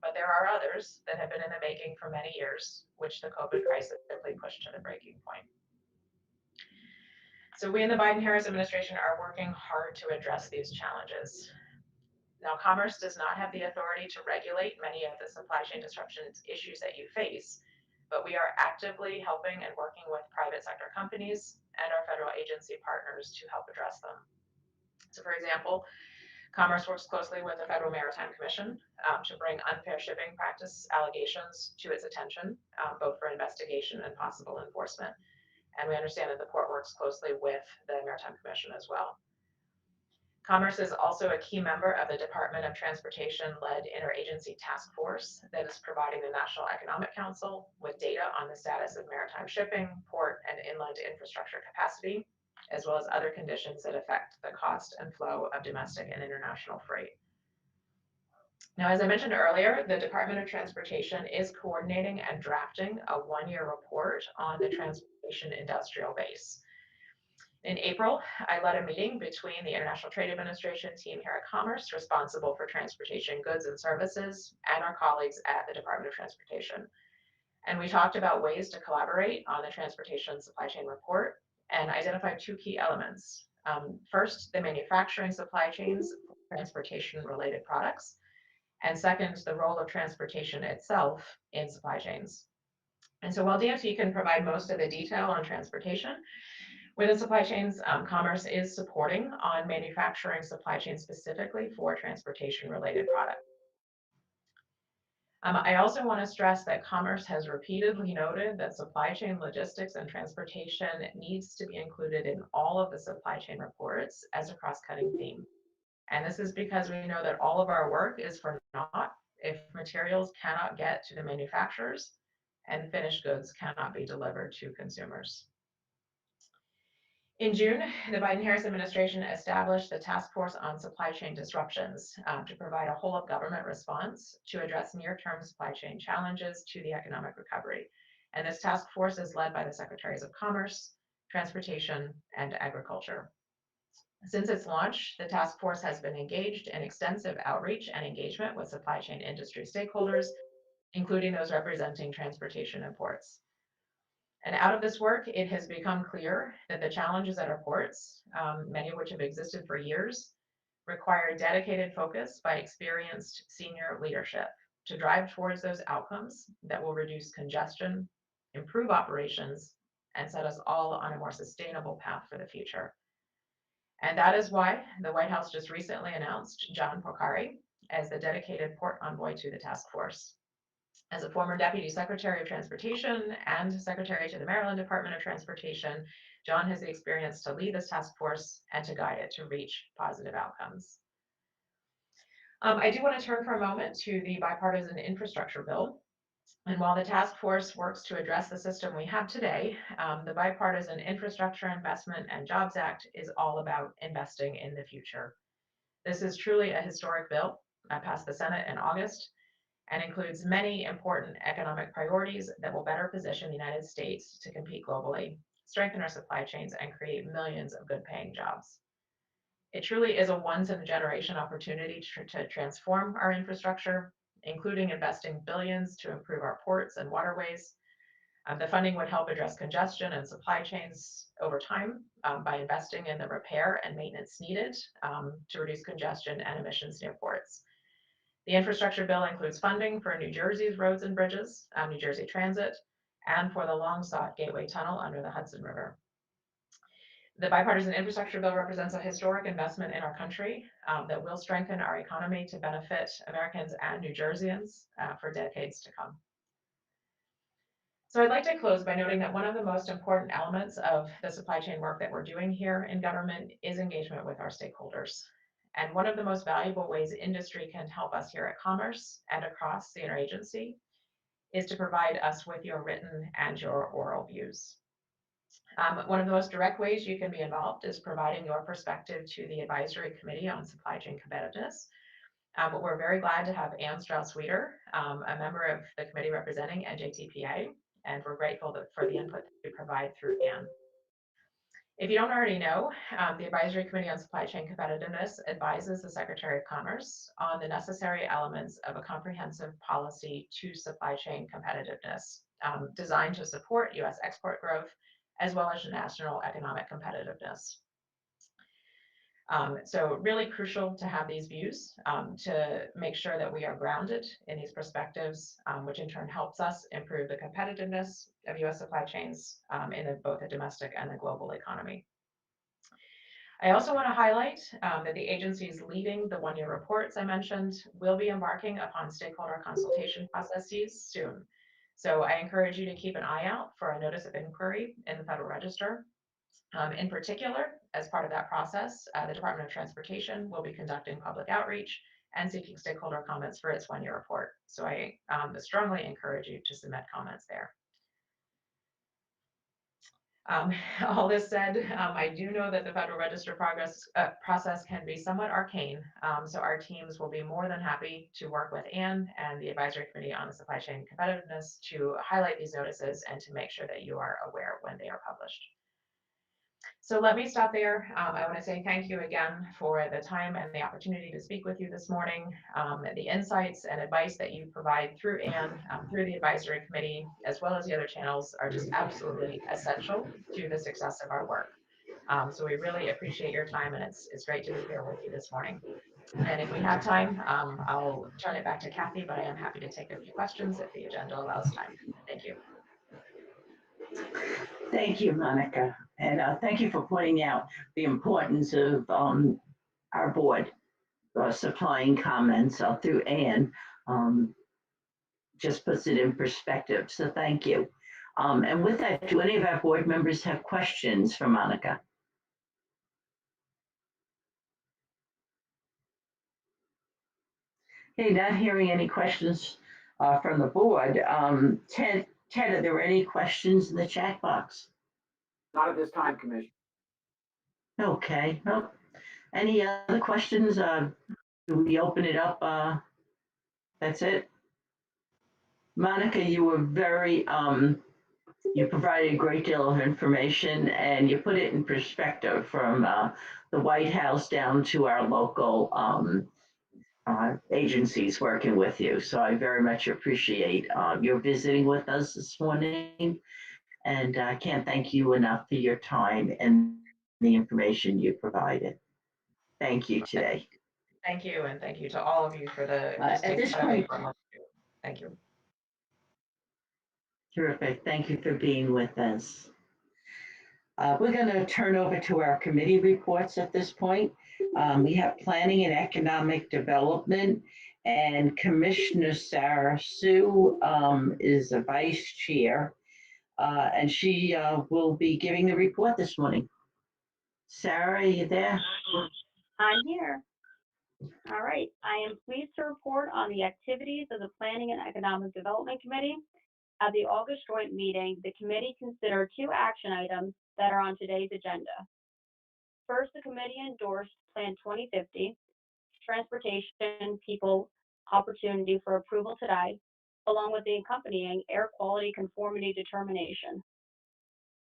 but there are others that have been in the making for many years, which the COVID crisis simply pushed to the breaking point. So we in the Biden-Harris administration are working hard to address these challenges. Now, Commerce does not have the authority to regulate many of the supply chain disruptions issues that you face, but we are actively helping and working with private sector companies and our federal agency partners to help address them. So for example, Commerce works closely with the Federal Maritime Commission to bring unfair shipping practice allegations to its attention, both for investigation and possible enforcement. And we understand that the port works closely with the Maritime Commission as well. Commerce is also a key member of the Department of Transportation-led interagency task force that is providing the National Economic Council with data on the status of maritime shipping, port, and inland infrastructure capacity, as well as other conditions that affect the cost and flow of domestic and international freight. Now, as I mentioned earlier, the Department of Transportation is coordinating and drafting a one-year report on the transportation industrial base. In April, I led a meeting between the International Trade Administration team here at Commerce, responsible for transportation goods and services, and our colleagues at the Department of Transportation. And we talked about ways to collaborate on the transportation supply chain report and identified 2 key elements. First, the manufacturing supply chains for transportation-related products, and second, the role of transportation itself in supply chains. And so while DOT can provide most of the detail on transportation, within supply chains, Commerce is supporting on manufacturing supply chain specifically for transportation-related products. I also want to stress that Commerce has repeatedly noted that supply chain logistics and transportation needs to be included in all of the supply chain reports as a cross-cutting theme. And this is because we know that all of our work is for naught if materials cannot get to the manufacturers and finished goods cannot be delivered to consumers. In June, the Biden-Harris administration established the Task Force on Supply Chain Disruptions to provide a whole-of-government response to address near-term supply chain challenges to the economic recovery. And this task force is led by the Secretaries of Commerce, Transportation, and Agriculture. Since its launch, the task force has been engaged in extensive outreach and engagement with supply chain industry stakeholders, including those representing transportation and ports. And out of this work, it has become clear that the challenges at our ports, many of which have existed for years, require dedicated focus by experienced senior leadership to drive towards those outcomes that will reduce congestion, improve operations, and set us all on a more sustainable path for the future. And that is why the White House just recently announced John Porcari as the dedicated port envoy to the task force. As a former Deputy Secretary of Transportation and Secretary to the Maryland Department of Transportation, John has the experience to lead this task force and to guide it to reach positive outcomes. I do want to turn for a moment to the bipartisan infrastructure bill. And while the task force works to address the system we have today, the Bipartisan Infrastructure Investment and Jobs Act is all about investing in the future. This is truly a historic bill that passed the Senate in August and includes many important economic priorities that will better position the United States to compete globally, strengthen our supply chains, and create millions of good-paying jobs. It truly is a once-in-a-generation opportunity to transform our infrastructure, including investing billions to improve our ports and waterways. The funding would help address congestion and supply chains over time by investing in the repair and maintenance needed to reduce congestion and emissions near ports. The infrastructure bill includes funding for New Jersey's roads and bridges, New Jersey Transit, and for the long-sought Gateway Tunnel under the Hudson River. The bipartisan infrastructure bill represents a historic investment in our country that will strengthen our economy to benefit Americans and New Jerseyans for decades to come. So I'd like to close by noting that one of the most important elements of the supply chain work that we're doing here in government is engagement with our stakeholders. And one of the most valuable ways industry can help us here at Commerce and across the interagency is to provide us with your written and your oral views. One of the most direct ways you can be involved is providing your perspective to the Advisory Committee on Supply Chain Competitiveness. We're very glad to have Ann Strauss-Weeder, a member of the committee representing NJTPA, and we're grateful for the input that you provide through Ann. If you don't already know, the Advisory Committee on Supply Chain Competitiveness advises the Secretary of Commerce on the necessary elements of a comprehensive policy to supply chain competitiveness designed to support U.S. export growth as well as national economic competitiveness. So really crucial to have these views to make sure that we are grounded in these perspectives, which in turn helps us improve the competitiveness of U.S. supply chains in both the domestic and the global economy. I also want to highlight that the agencies leading the one-year reports I mentioned will be embarking upon stakeholder consultation processes soon. So I encourage you to keep an eye out for a notice of inquiry in the Federal Register. In particular, as part of that process, the Department of Transportation will be conducting public outreach and seeking stakeholder comments for its one-year report. So I strongly encourage you to submit comments there. All this said, I do know that the Federal Register process can be somewhat arcane, so our teams will be more than happy to work with Ann and the Advisory Committee on the Supply Chain Competitiveness to highlight these notices and to make sure that you are aware when they are published. So let me stop there. I want to say thank you again for the time and the opportunity to speak with you this morning. The insights and advice that you provide through Ann, through the Advisory Committee, as well as the other channels are just absolutely essential to the success of our work. So we really appreciate your time, and it's great to be here with you this morning. And if we have time, I'll turn it back to Kathy, but I am happy to take a few questions if the agenda allows time. Thank you. Thank you, Monica. And thank you for pointing out the importance of our board supplying comments through Ann. Just puts it in perspective. So thank you. And with that, do any of our board members have questions for Monica? Okay, not hearing any questions from the board. Ted, are there any questions in the chat box? Not at this time, Commissioner. Okay, well, any other questions? Do we open it up? That's it? Monica, you were very, you provided a great deal of information and you put it in perspective from the White House down to our local agencies working with you. So I very much appreciate your visiting with us this morning. And I can't thank you enough for your time and the information you provided. Thank you today. Thank you, and thank you to all of you for the. At this point, Thank you. terrific. Thank you for being with us. We're going to turn over to our committee reports at this point. We have Planning and Economic Development, and Commissioner Sarah Sue is the vice chair, and she will be giving the report this morning. Sarah, are you there? I'm here. All right. I am pleased to report on the activities of the Planning and Economic Development Committee. At the August joint meeting, the committee considered 2 action items that are on today's agenda. First, the committee endorsed Plan 2050, Transportation, People, Opportunity for approval today, along with the accompanying air quality conformity determination.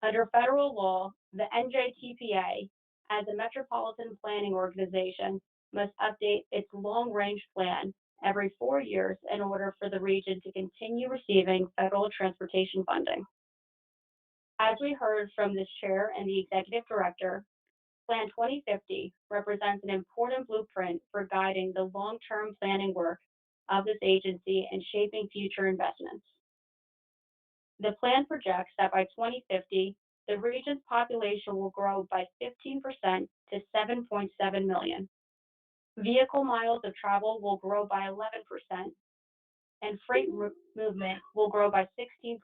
Under federal law, the NJTPA, as a metropolitan planning organization, must update its long-range plan every 4 years in order for the region to continue receiving federal transportation funding. As we heard from this chair and the executive director, Plan 2050 represents an important blueprint for guiding the long-term planning work of this agency and shaping future investments. The plan projects that by 2050, the region's population will grow by 15% to 7.7 million. Vehicle miles of travel will grow by 11%, and freight movement will grow by 16%.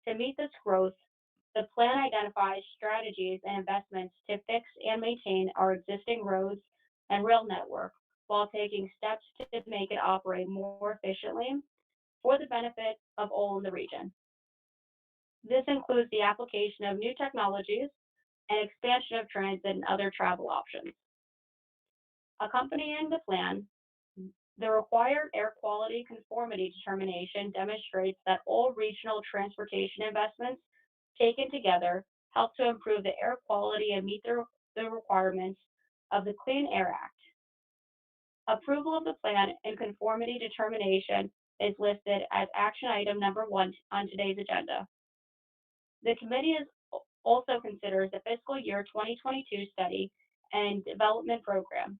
To meet this growth, the plan identifies strategies and investments to fix and maintain our existing roads and rail network while taking steps to make it operate more efficiently for the benefit of all in the region. This includes the application of new technologies and expansion of transit and other travel options. Accompanying the plan, the required air quality conformity determination demonstrates that all regional transportation investments taken together help to improve the air quality and meet the requirements of the Clean Air Act. Approval of the plan and conformity determination is listed as action item number 1 on today's agenda. The committee also considers the fiscal year 2022 study and development program.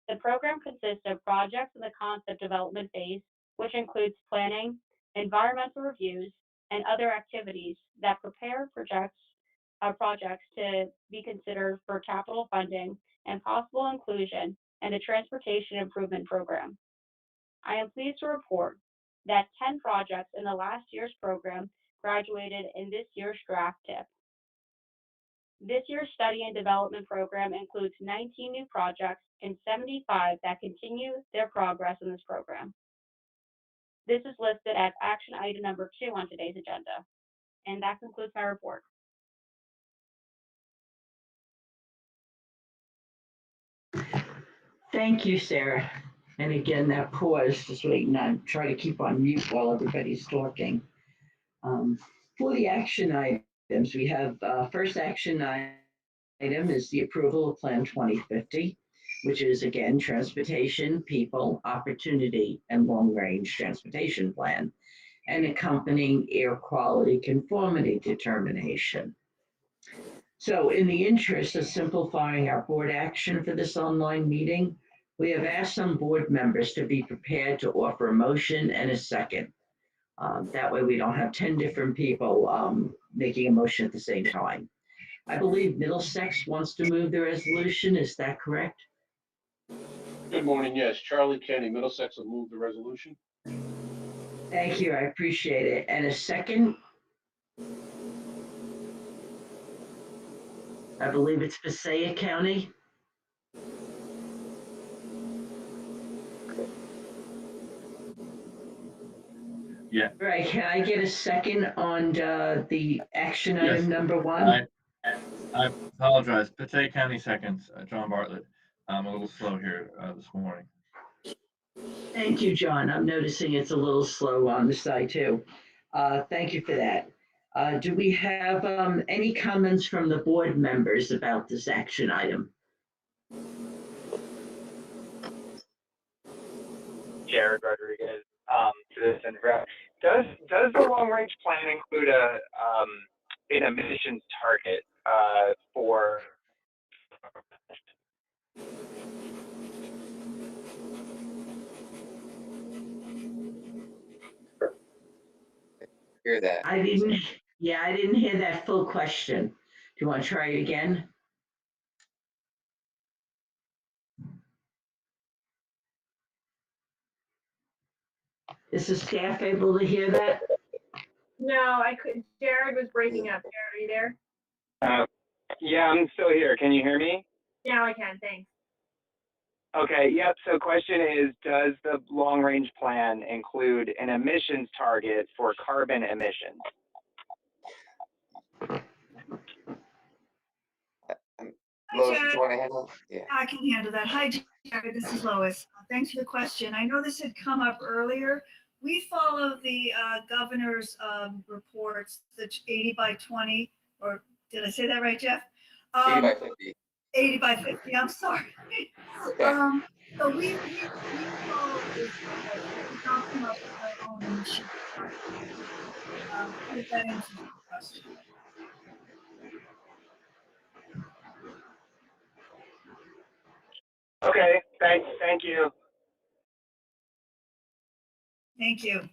The program consists of projects in the concept development phase, which includes planning, environmental reviews, and other activities that prepare projects to be considered for capital funding and possible inclusion in the Transportation Improvement Program. I am pleased to report that 10 projects in the last year's program graduated in this year's draft TIP. This year's study and development program includes 19 new projects and 75 that continue their progress in this program. This is listed as action item number 2 on today's agenda. And that concludes my report. Thank you, Sarah. And again, that pause, just waiting on, try to keep on mute while everybody's talking. For the action items, we have first action item is the approval of Plan 2050, which is again, transportation, people, opportunity, and long-range transportation plan, and accompanying air quality conformity determination. So in the interest of simplifying our board action for this online meeting, we have asked some board members to be prepared to offer a motion and a second. That way we don't have 10 different people making a motion at the same time. I believe Middlesex wants to move the resolution. Is that correct? Good morning. Yes, Charlie Kenny, Middlesex will move the resolution. Thank you. I appreciate it. And a second? I believe it's Passaic County. Yeah. All right, can I get a second on the action Yes. item number 1? I apologize. Passaic County seconds, John Bartlett. I'm a little slow here this morning. Thank you, John. I'm noticing it's a little slow on the side too. Thank you for that. Do we have any comments from the board members about this action item? Jared Rodriguez, citizen rep. Does the long range plan include an emissions target for? Hear that. I didn't hear that full question. Do you want to try it again? Is the staff able to hear that? No, I couldn't. Jared was breaking up. Jared, are you there? Yeah, I'm still here. Can you hear me? Now I can, thanks. Okay, yep. So question is, does the long range plan include an emissions target for carbon emissions? Lois, do you want to handle? Yeah. I can handle that. Hi, Jared. This is Lois. Thanks for the question. I know this had come up earlier. We follow the governor's reports, the 80 by 20, or did I say that right, Jeff? 80 by 50. 80 by 50. I'm sorry. Okay. So we follow this. We don't come up with our own emission target. If that answers the question. Okay, thank you. Thank you.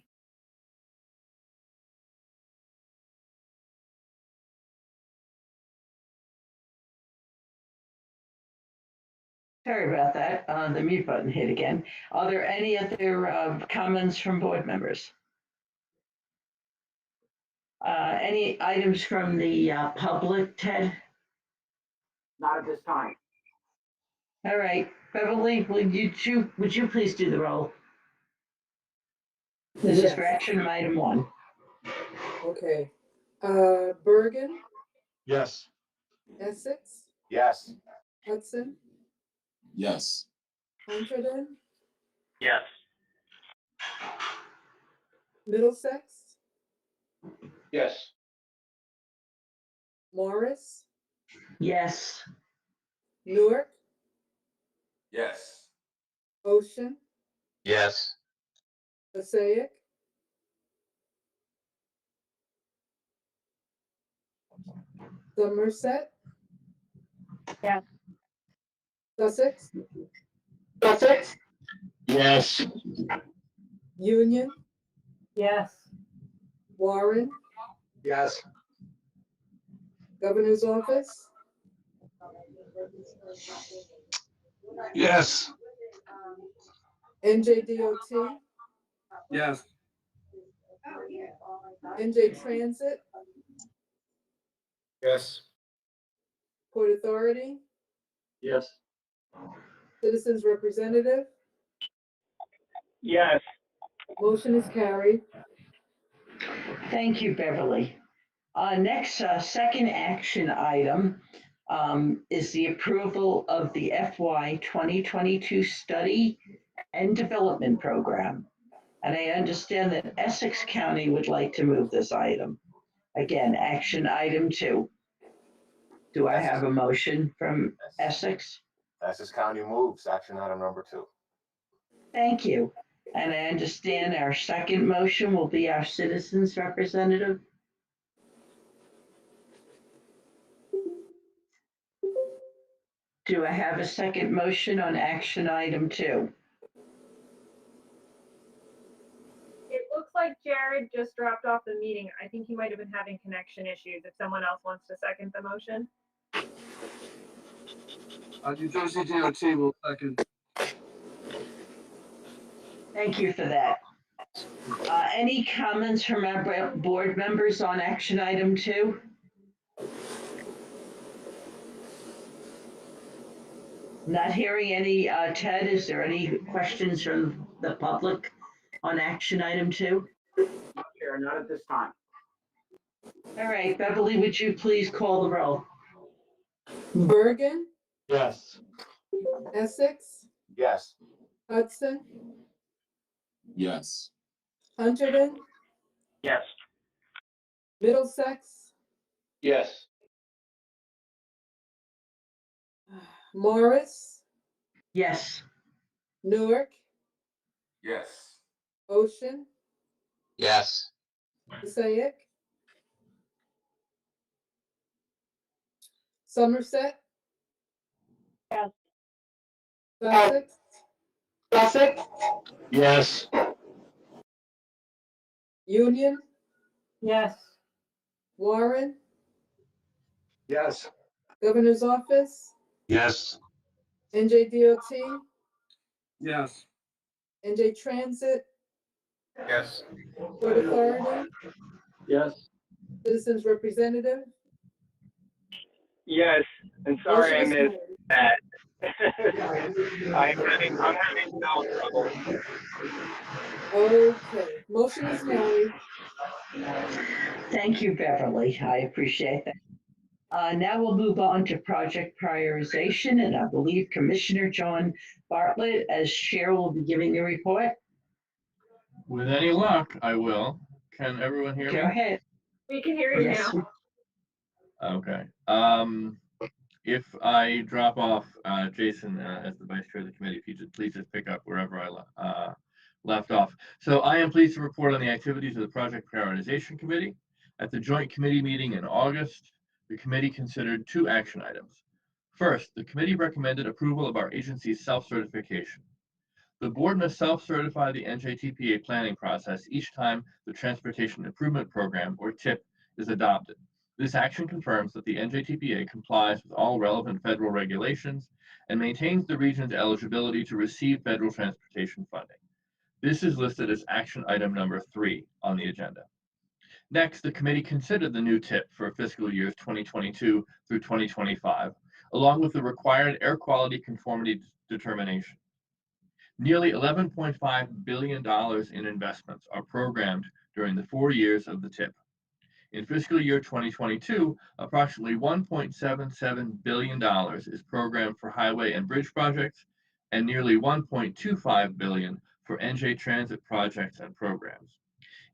Sorry about that. The mute button hit again. Are there any other comments from board members? Any items from the public, Ted? Not at this time. All right, Beverly, would you please do the roll? This is for action item 1. Okay. Bergen, Yes. Essex, Yes. Hudson, Yes. Hunterdon, Yes. Middlesex, Yes. Morris, Yes. Newark, Yes. Ocean, Yes. Passaic, Somerset, Yes. Sussex, Sussex? Yes. Union, Yes. Warren, Yes. Governor's Office, Yes. NJDOT, Yes. NJ Transit, Yes. Port Authority, Yes. Citizens Representative, Yes. motion is carried. Thank you, Beverly. Next, second action item is the approval of the FY 2022 Study and Development Program. And I understand that Essex County would like to move this item. Again, action item 2. Do I have a motion from Essex? Essex County moves, action item number 2. Thank you. And I understand our second motion will be our citizens representative. Do I have a second motion on action item 2? It looks like Jared just dropped off the meeting. I think he might have been having connection issues. If someone else wants to second the motion. New Jersey DOT will second. Thank you for that. Any comments from our board members on action item 2? Not hearing any, Ted, is there any questions from the public on action item 2? Chair, not at this time. All right, Beverly, would you please call the roll? Bergen, Yes. Essex, Yes. Hudson, Yes. Hunterdon, Yes. Middlesex, Yes. Morris, Yes. Newark, Yes. Ocean, Yes. Passaic, Somerset, Yes. Sussex, Sussex? Yes. Union, Yes. Warren, Yes. Governor's Office, Yes. NJDOT, Yes. NJ Transit, Yes. Port Authority, Yes. Citizens Representative. Yes. And sorry Motion I is missed carried. that. I'm having bell trouble. Okay, motion is carried. Thank you, Beverly. I appreciate that. Now we'll move on to project prioritization, and I believe Commissioner John Bartlett, as chair, will be giving the report. With any luck, I will. Can everyone hear me? Go ahead. We can hear you Yes. now. Okay. If I drop off, Jason, as the vice chair of the committee, if you just please just pick up wherever I left off. So I am pleased to report on the activities of the Project Prioritization Committee. At the joint committee meeting in August, the committee considered 2 action items. First, the committee recommended approval of our agency's self-certification. The board must self-certify the NJTPA planning process each time the Transportation Improvement Program, or TIP, is adopted. This action confirms that the NJTPA complies with all relevant federal regulations and maintains the region's eligibility to receive federal transportation funding. This is listed as action item number 3 on the agenda. Next, the committee considered the new TIP for fiscal years 2022 through 2025, along with the required air quality conformity determination. Nearly $11.5 billion in investments are programmed during the 4 years of the TIP. In fiscal year 2022, approximately $1.77 billion is programmed for highway and bridge projects, and nearly $1.25 billion for NJ Transit projects and programs.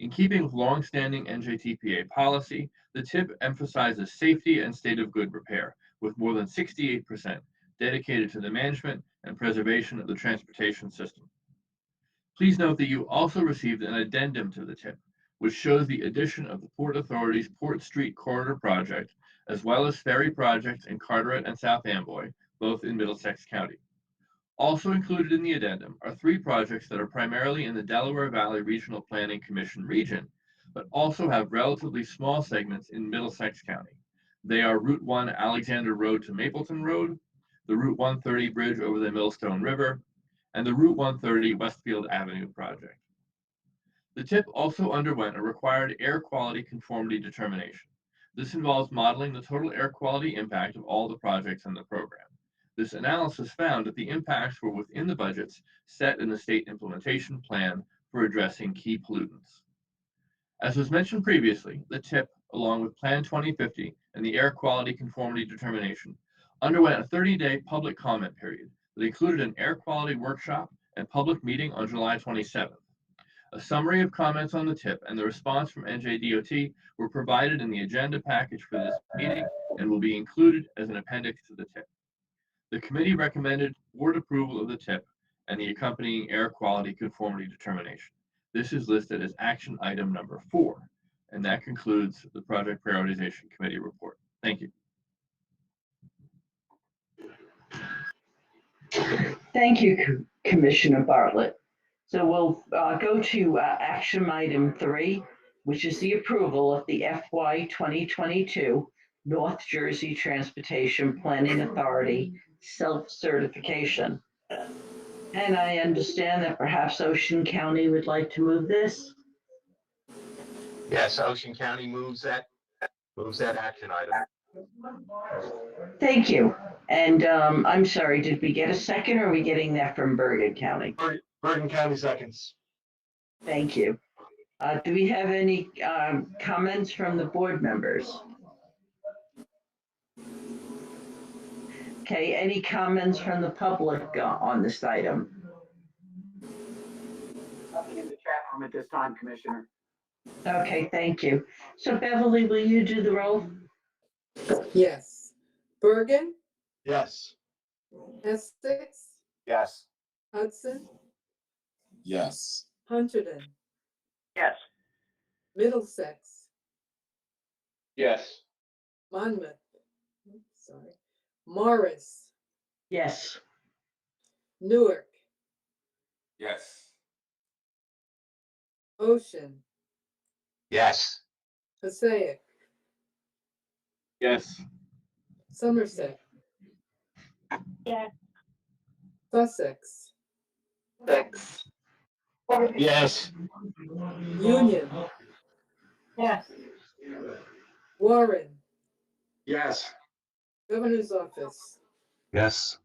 In keeping with longstanding NJTPA policy, the TIP emphasizes safety and state of good repair, with more than 68% dedicated to the management and preservation of the transportation system. Please note that you also received an addendum to the TIP, which shows the addition of the Port Authority's Port Street Corridor project, as well as ferry projects in Carteret and South Amboy, both in Middlesex County. Also included in the addendum are 3 projects that are primarily in the Delaware Valley Regional Planning Commission region, but also have relatively small segments in Middlesex County. They are Route 1 Alexander Road to Mapleton Road, the Route 130 bridge over the Millstone River, and the Route 130 Westfield Avenue project. The TIP also underwent a required air quality conformity determination. This involves modeling the total air quality impact of all the projects in the program. This analysis found that the impacts were within the budgets set in the state implementation plan for addressing key pollutants. As was mentioned previously, the TIP, along with Plan 2050 and the air quality conformity determination, underwent a 30-day public comment period that included an air quality workshop and public meeting on July 27th. A summary of comments on the TIP and the response from NJDOT were provided in the agenda package for this meeting and will be included as an appendix to the TIP. The committee recommended board approval of the TIP and the accompanying air quality conformity determination. This is listed as action item number 4, and that concludes the Project Prioritization Committee report. Thank you. Thank you, Commissioner Bartlett. So we'll go to action item 3, which is the approval of the FY 2022 North Jersey Transportation Planning Authority self-certification. And I understand that perhaps Ocean County would like to move this. Yes, Ocean County moves that action item. Thank you. And I'm sorry, did we get a second, or are we getting that from Bergen County? Bergen County seconds. Thank you. Do we have any comments from the board members? Okay, any comments from the public on this item? Nothing in the chat room at this time, Commissioner. Okay, thank you. So Beverly, will you do the roll? Yes. Bergen, Yes. Essex, Yes. Hudson, Yes. Hunterdon, Yes. Middlesex, Yes. Monmouth, sorry, Morris, Yes. Newark, Yes. Ocean, Yes. Passaic, Yes. Somerset, Yes. Sussex, Six. Yes. Union, Yes. Warren, Yes. Governor's Office, Yes.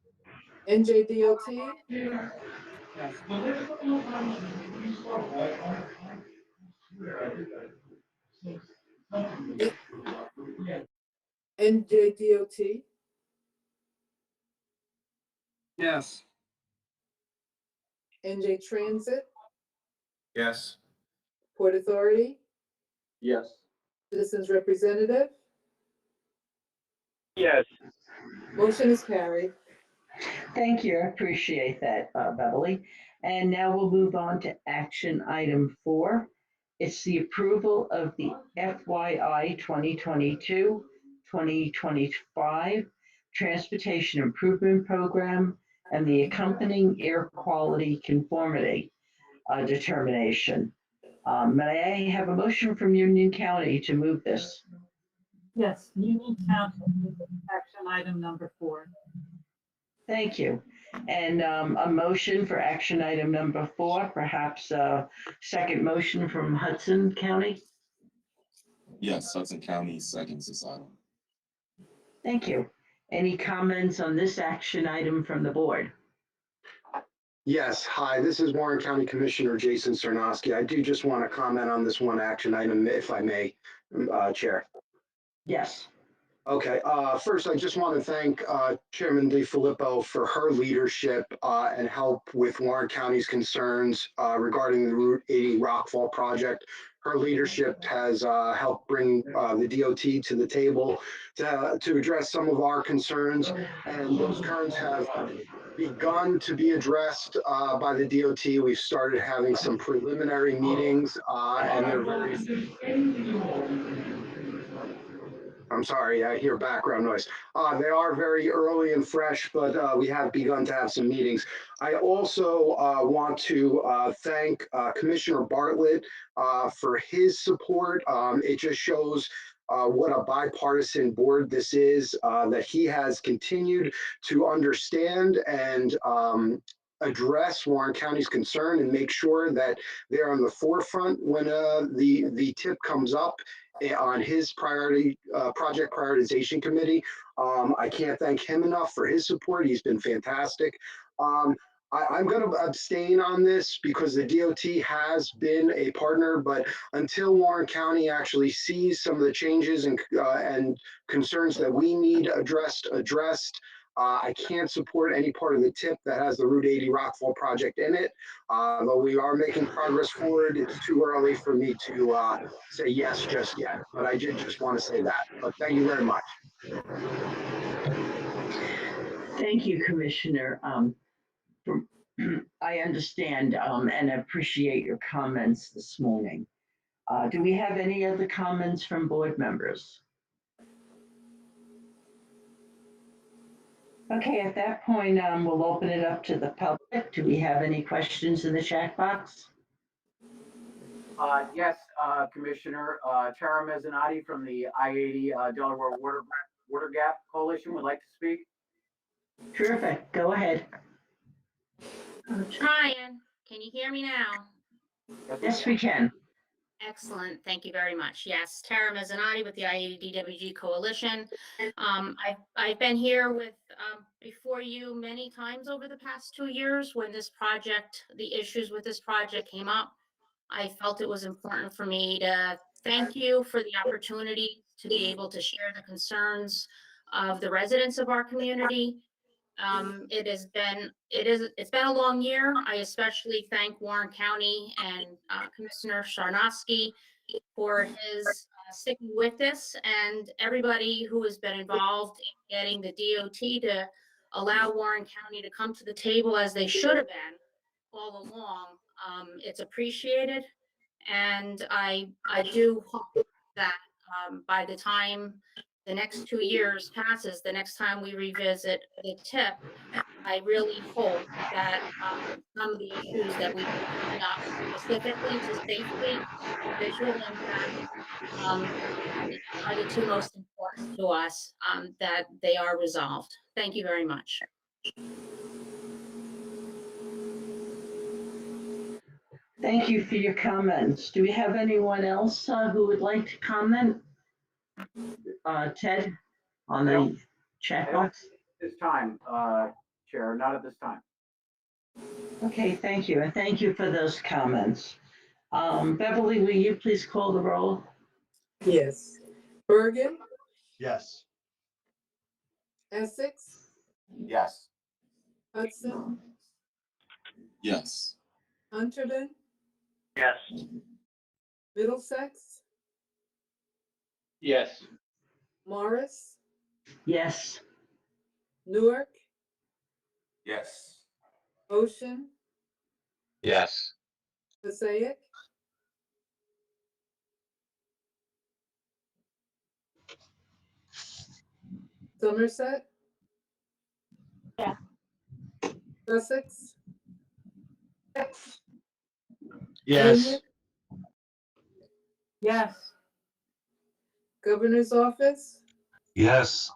NJDOT, Yes. NJDOT, Yes. NJ Transit, Yes. Port Authority, Yes. Citizens Representative, Yes. motion is carried. Thank you. I appreciate that, Beverly. And now we'll move on to action item 4. It's the approval of the FYI 2022-2025 Transportation Improvement Program and the accompanying air quality conformity determination. May I have a motion from Union County to move this? Yes, Union County, action item number 4. Thank you. And a motion for action item number 4, perhaps a second motion from Hudson County? Yes, Hudson County seconds this item. Thank you. Any comments on this action item from the board? Yes, hi, this is Warren County Commissioner Jason Sarnoski. I do just want to comment on this one action item, if I may, Chair. Yes. Okay, first, I just want to thank Chairman DeFilippo for her leadership and help with Warren County's concerns regarding the Route 80 Rockfall project. Her leadership has helped bring the DOT to the table to address some of our concerns, and those concerns have begun to be addressed by the DOT. We've started having some preliminary meetings, and they're very. I'm sorry, I hear background noise. They are very early and fresh, but we have begun to have some meetings. I also want to thank Commissioner Bartlett for his support. It just shows what a bipartisan board this is, that he has continued to understand and address Warren County's concern and make sure that they're on the forefront when the tip comes up on his priority project prioritization committee. I can't thank him enough for his support. He's been fantastic. I'm going to abstain on this because the DOT has been a partner, but until Warren County actually sees some of the changes and concerns that we need addressed, I can't support any part of the tip that has the Route 80 Rockfall project in it. Though we are making progress forward, it's too early for me to say yes just yet. But I did just want to say that. But thank you very much. Thank you, Commissioner. I understand and appreciate your comments this morning. Do we have any other comments from board members? Okay, at that point, we'll open it up to the public. Do we have any questions in the chat box? Yes, Commissioner, Tara Mezzanotte from the I-80 Delaware Water Gap Coalition would like to speak. Terrific, go ahead. I'm trying. Can you hear me now? Yes, we can. Excellent. Thank you very much. Yes, Tara Mezzanotte with the I-80 Coalition. I've been here with before you many times over the past 2 years when this project, the issues with this project came up. I felt it was important for me to thank you for the opportunity to be able to share the concerns of the residents of our community It's been a long year. I especially thank Warren County and Commissioner Sarnosky for his sticking with this, and everybody who has been involved in getting the DOT to allow Warren County to come to the table as they should have been all along. It's appreciated, and I do hope that by the time the next 2 years passes, the next time we revisit the tip, I really hope that some of the issues that we've been bringing up specifically to safety and visual impact are the two most important to us, that they are resolved. Thank you very much. Thank you for your comments. Do we have anyone else who would like to comment? Ted, on the chat box? This time, Chair, not at this time. Okay, thank you, and thank you for those comments. Beverly, will you please call the roll? Yes. Bergen, Yes. Essex, Yes. Hudson, Yes. Hunterton, Yes. Middlesex, Yes. Morris, Yes. Newark, Yes. Ocean, Yes. Passaic, Somerset, Yeah. Sussex, Yes. Union, Yes. Governor's Office, Yes.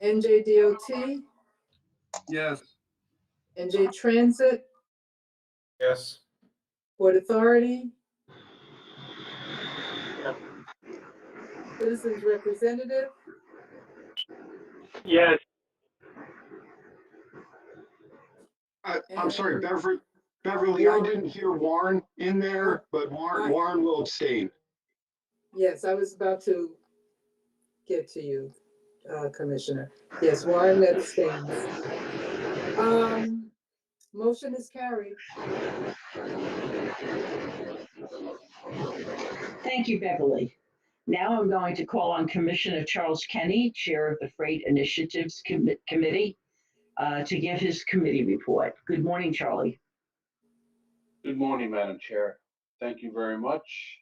NJDOT, Yes. NJ Transit, Yes. Port Authority, Citizens Representative, Yes. I'm sorry, and Beverly, I Warren. didn't hear Warren in there, but Warren will abstain. Yes, I was about to get to you, Commissioner. Yes, Warren abstains. Motion is carried. Thank you, Beverly. Now I'm going to call on Commissioner Charles Kenny, Chair of the Freight Initiatives Committee, to give his committee report. Good morning, Charlie. Good morning, Madam Chair. Thank you very much.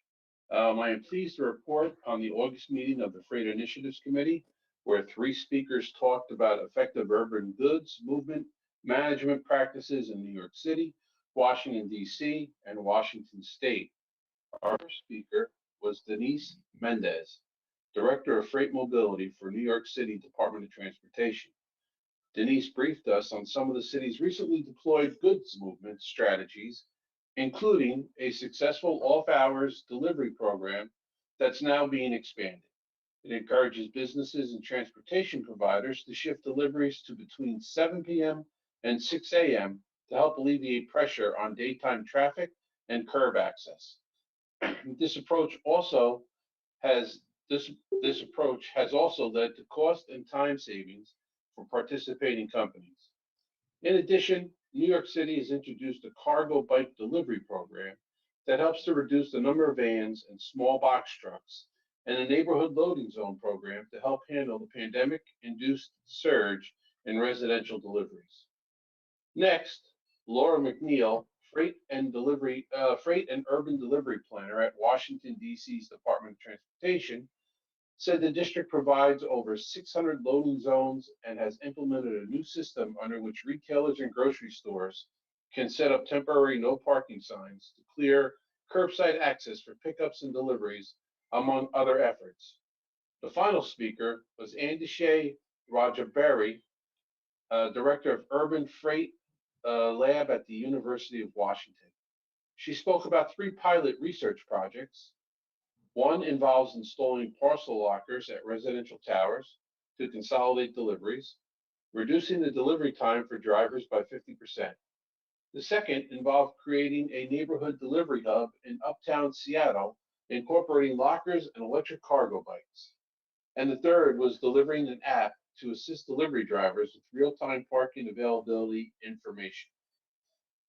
I am pleased to report on the August meeting of the Freight Initiatives Committee, where 3 speakers talked about effective urban goods movement management practices in New York City, Washington, D.C., and Washington State. Our first speaker was Denise Mendez, Director of Freight Mobility for New York City Department of Transportation. Denise briefed us on some of the city's recently deployed goods movement strategies, including a successful off-hours delivery program that's now being expanded. It encourages businesses and transportation providers to shift deliveries to between 7 p.m. and 6 a.m. to help alleviate pressure on daytime traffic and curb access. This approach has also led to cost and time savings for participating companies. In addition, New York City has introduced a cargo bike delivery program that helps to reduce the number of vans and small box trucks, and a neighborhood loading zone program to help handle the pandemic-induced surge in residential deliveries. Next, Laura McNeil, Freight and Urban Delivery Planner at Washington, D.C.'s Department of Transportation, said the district provides over 600 loading zones and has implemented a new system under which retailers and grocery stores can set up temporary no parking signs to clear curbside access for pickups and deliveries, among other efforts. The final speaker was Andishe Rajaberry, Director of Urban Freight Lab at the University of Washington. She spoke about 3 pilot research projects. One involves installing parcel lockers at residential towers to consolidate deliveries, reducing the delivery time for drivers by 50%. The second involved creating a neighborhood delivery hub in uptown Seattle, incorporating lockers and electric cargo bikes. And the third was delivering an app to assist delivery drivers with real-time parking availability information.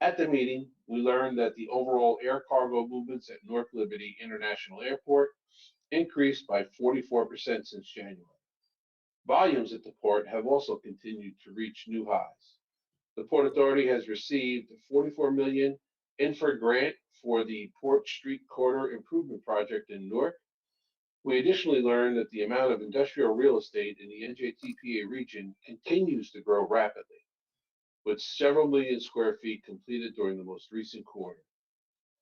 At the meeting, we learned that the overall air cargo movements at Newark Liberty International Airport increased by 44% since January. Volumes at the port have also continued to reach new highs. The Port Authority has received a $44 million infra grant for the Port Street Corridor Improvement Project in Newark. We additionally learned that the amount of industrial real estate in the NJTPA region continues to grow rapidly, with several million square feet completed during the most recent quarter.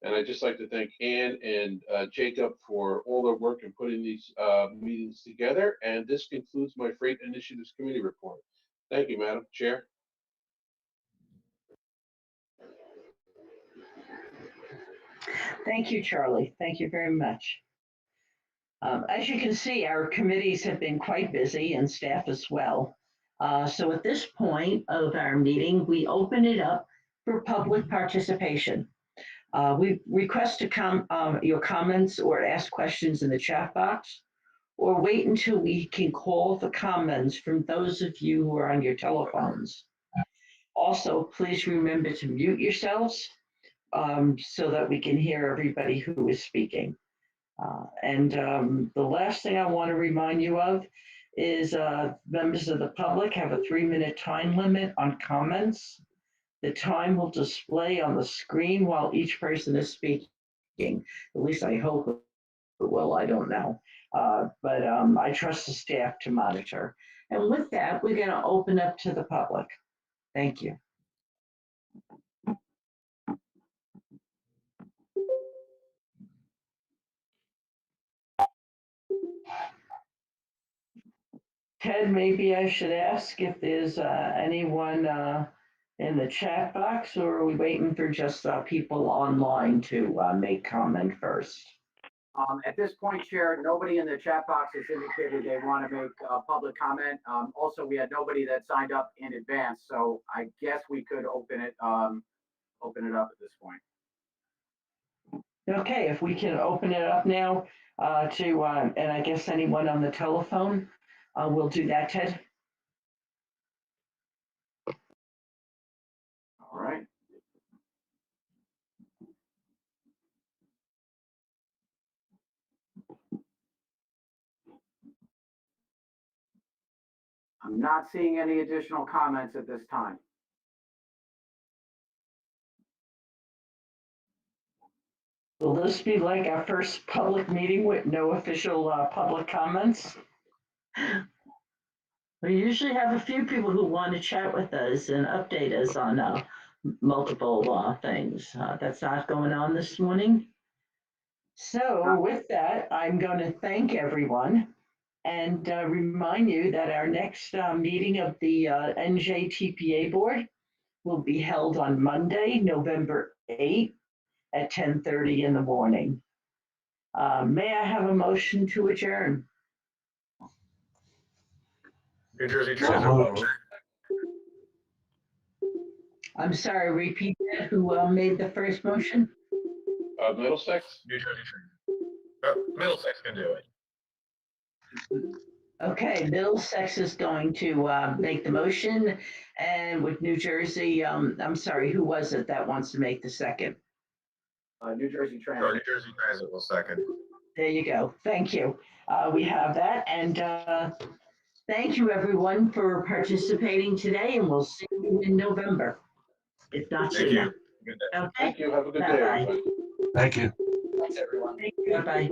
And I'd just like to thank Ann and Jacob for all their work in putting these meetings together. And this concludes my Freight Initiatives Committee report. Thank you, Madam Chair. Thank you, Charlie. Thank you very much. As you can see, our committees have been quite busy and staff as well. So at this point of our meeting, we open it up for public participation. We request your comments or ask questions in the chat box, or wait until we can call for comments from those of you who are on your telephones. Also, please remember to mute yourselves so that we can hear everybody who is speaking. The last thing I want to remind you of is members of the public have a 3-minute time limit on comments. The time will display on the screen while each person is speaking. At least I hope it will, I don't know. But I trust the staff to monitor. And with that, we're going to open up to the public. Thank you. Ted, maybe I should ask if there's anyone in the chat box, or are we waiting for just people online to make comment first? At this point, Chair, nobody in the chat box has indicated they want to make public comment. Also, we had nobody that signed up in advance, so I guess we could open it up at this point. Okay, if we can open it up now and I guess anyone on the telephone, we'll do that, Ted. All right. I'm not seeing any additional comments at this time. Will this be like our first public meeting with no official public comments? We usually have a few people who want to chat with us and update us on multiple things. That's not going on this morning. So with that, I'm going to thank everyone and remind you that our next meeting of the NJTPA board will be held on Monday, November 8th at 10:30 in the morning. May I have a motion to adjourn? New Jersey Transit. I'm sorry, repeat that. Who made the first motion? Middlesex. New Jersey Transit. Middlesex can do it. Okay, Middlesex is going to make the motion, and with New Jersey, I'm sorry, who was it that wants to make the second? New Jersey Transit. Or New Jersey Transit will second. There you go. Thank you. We have that, and thank you everyone for participating today, and we'll see you in November, if not Thank sooner. you. Good day. Okay. Thank you. Have a good day, Bye-bye. everybody. Thank you. Thanks, everyone. Thank you. Bye-bye.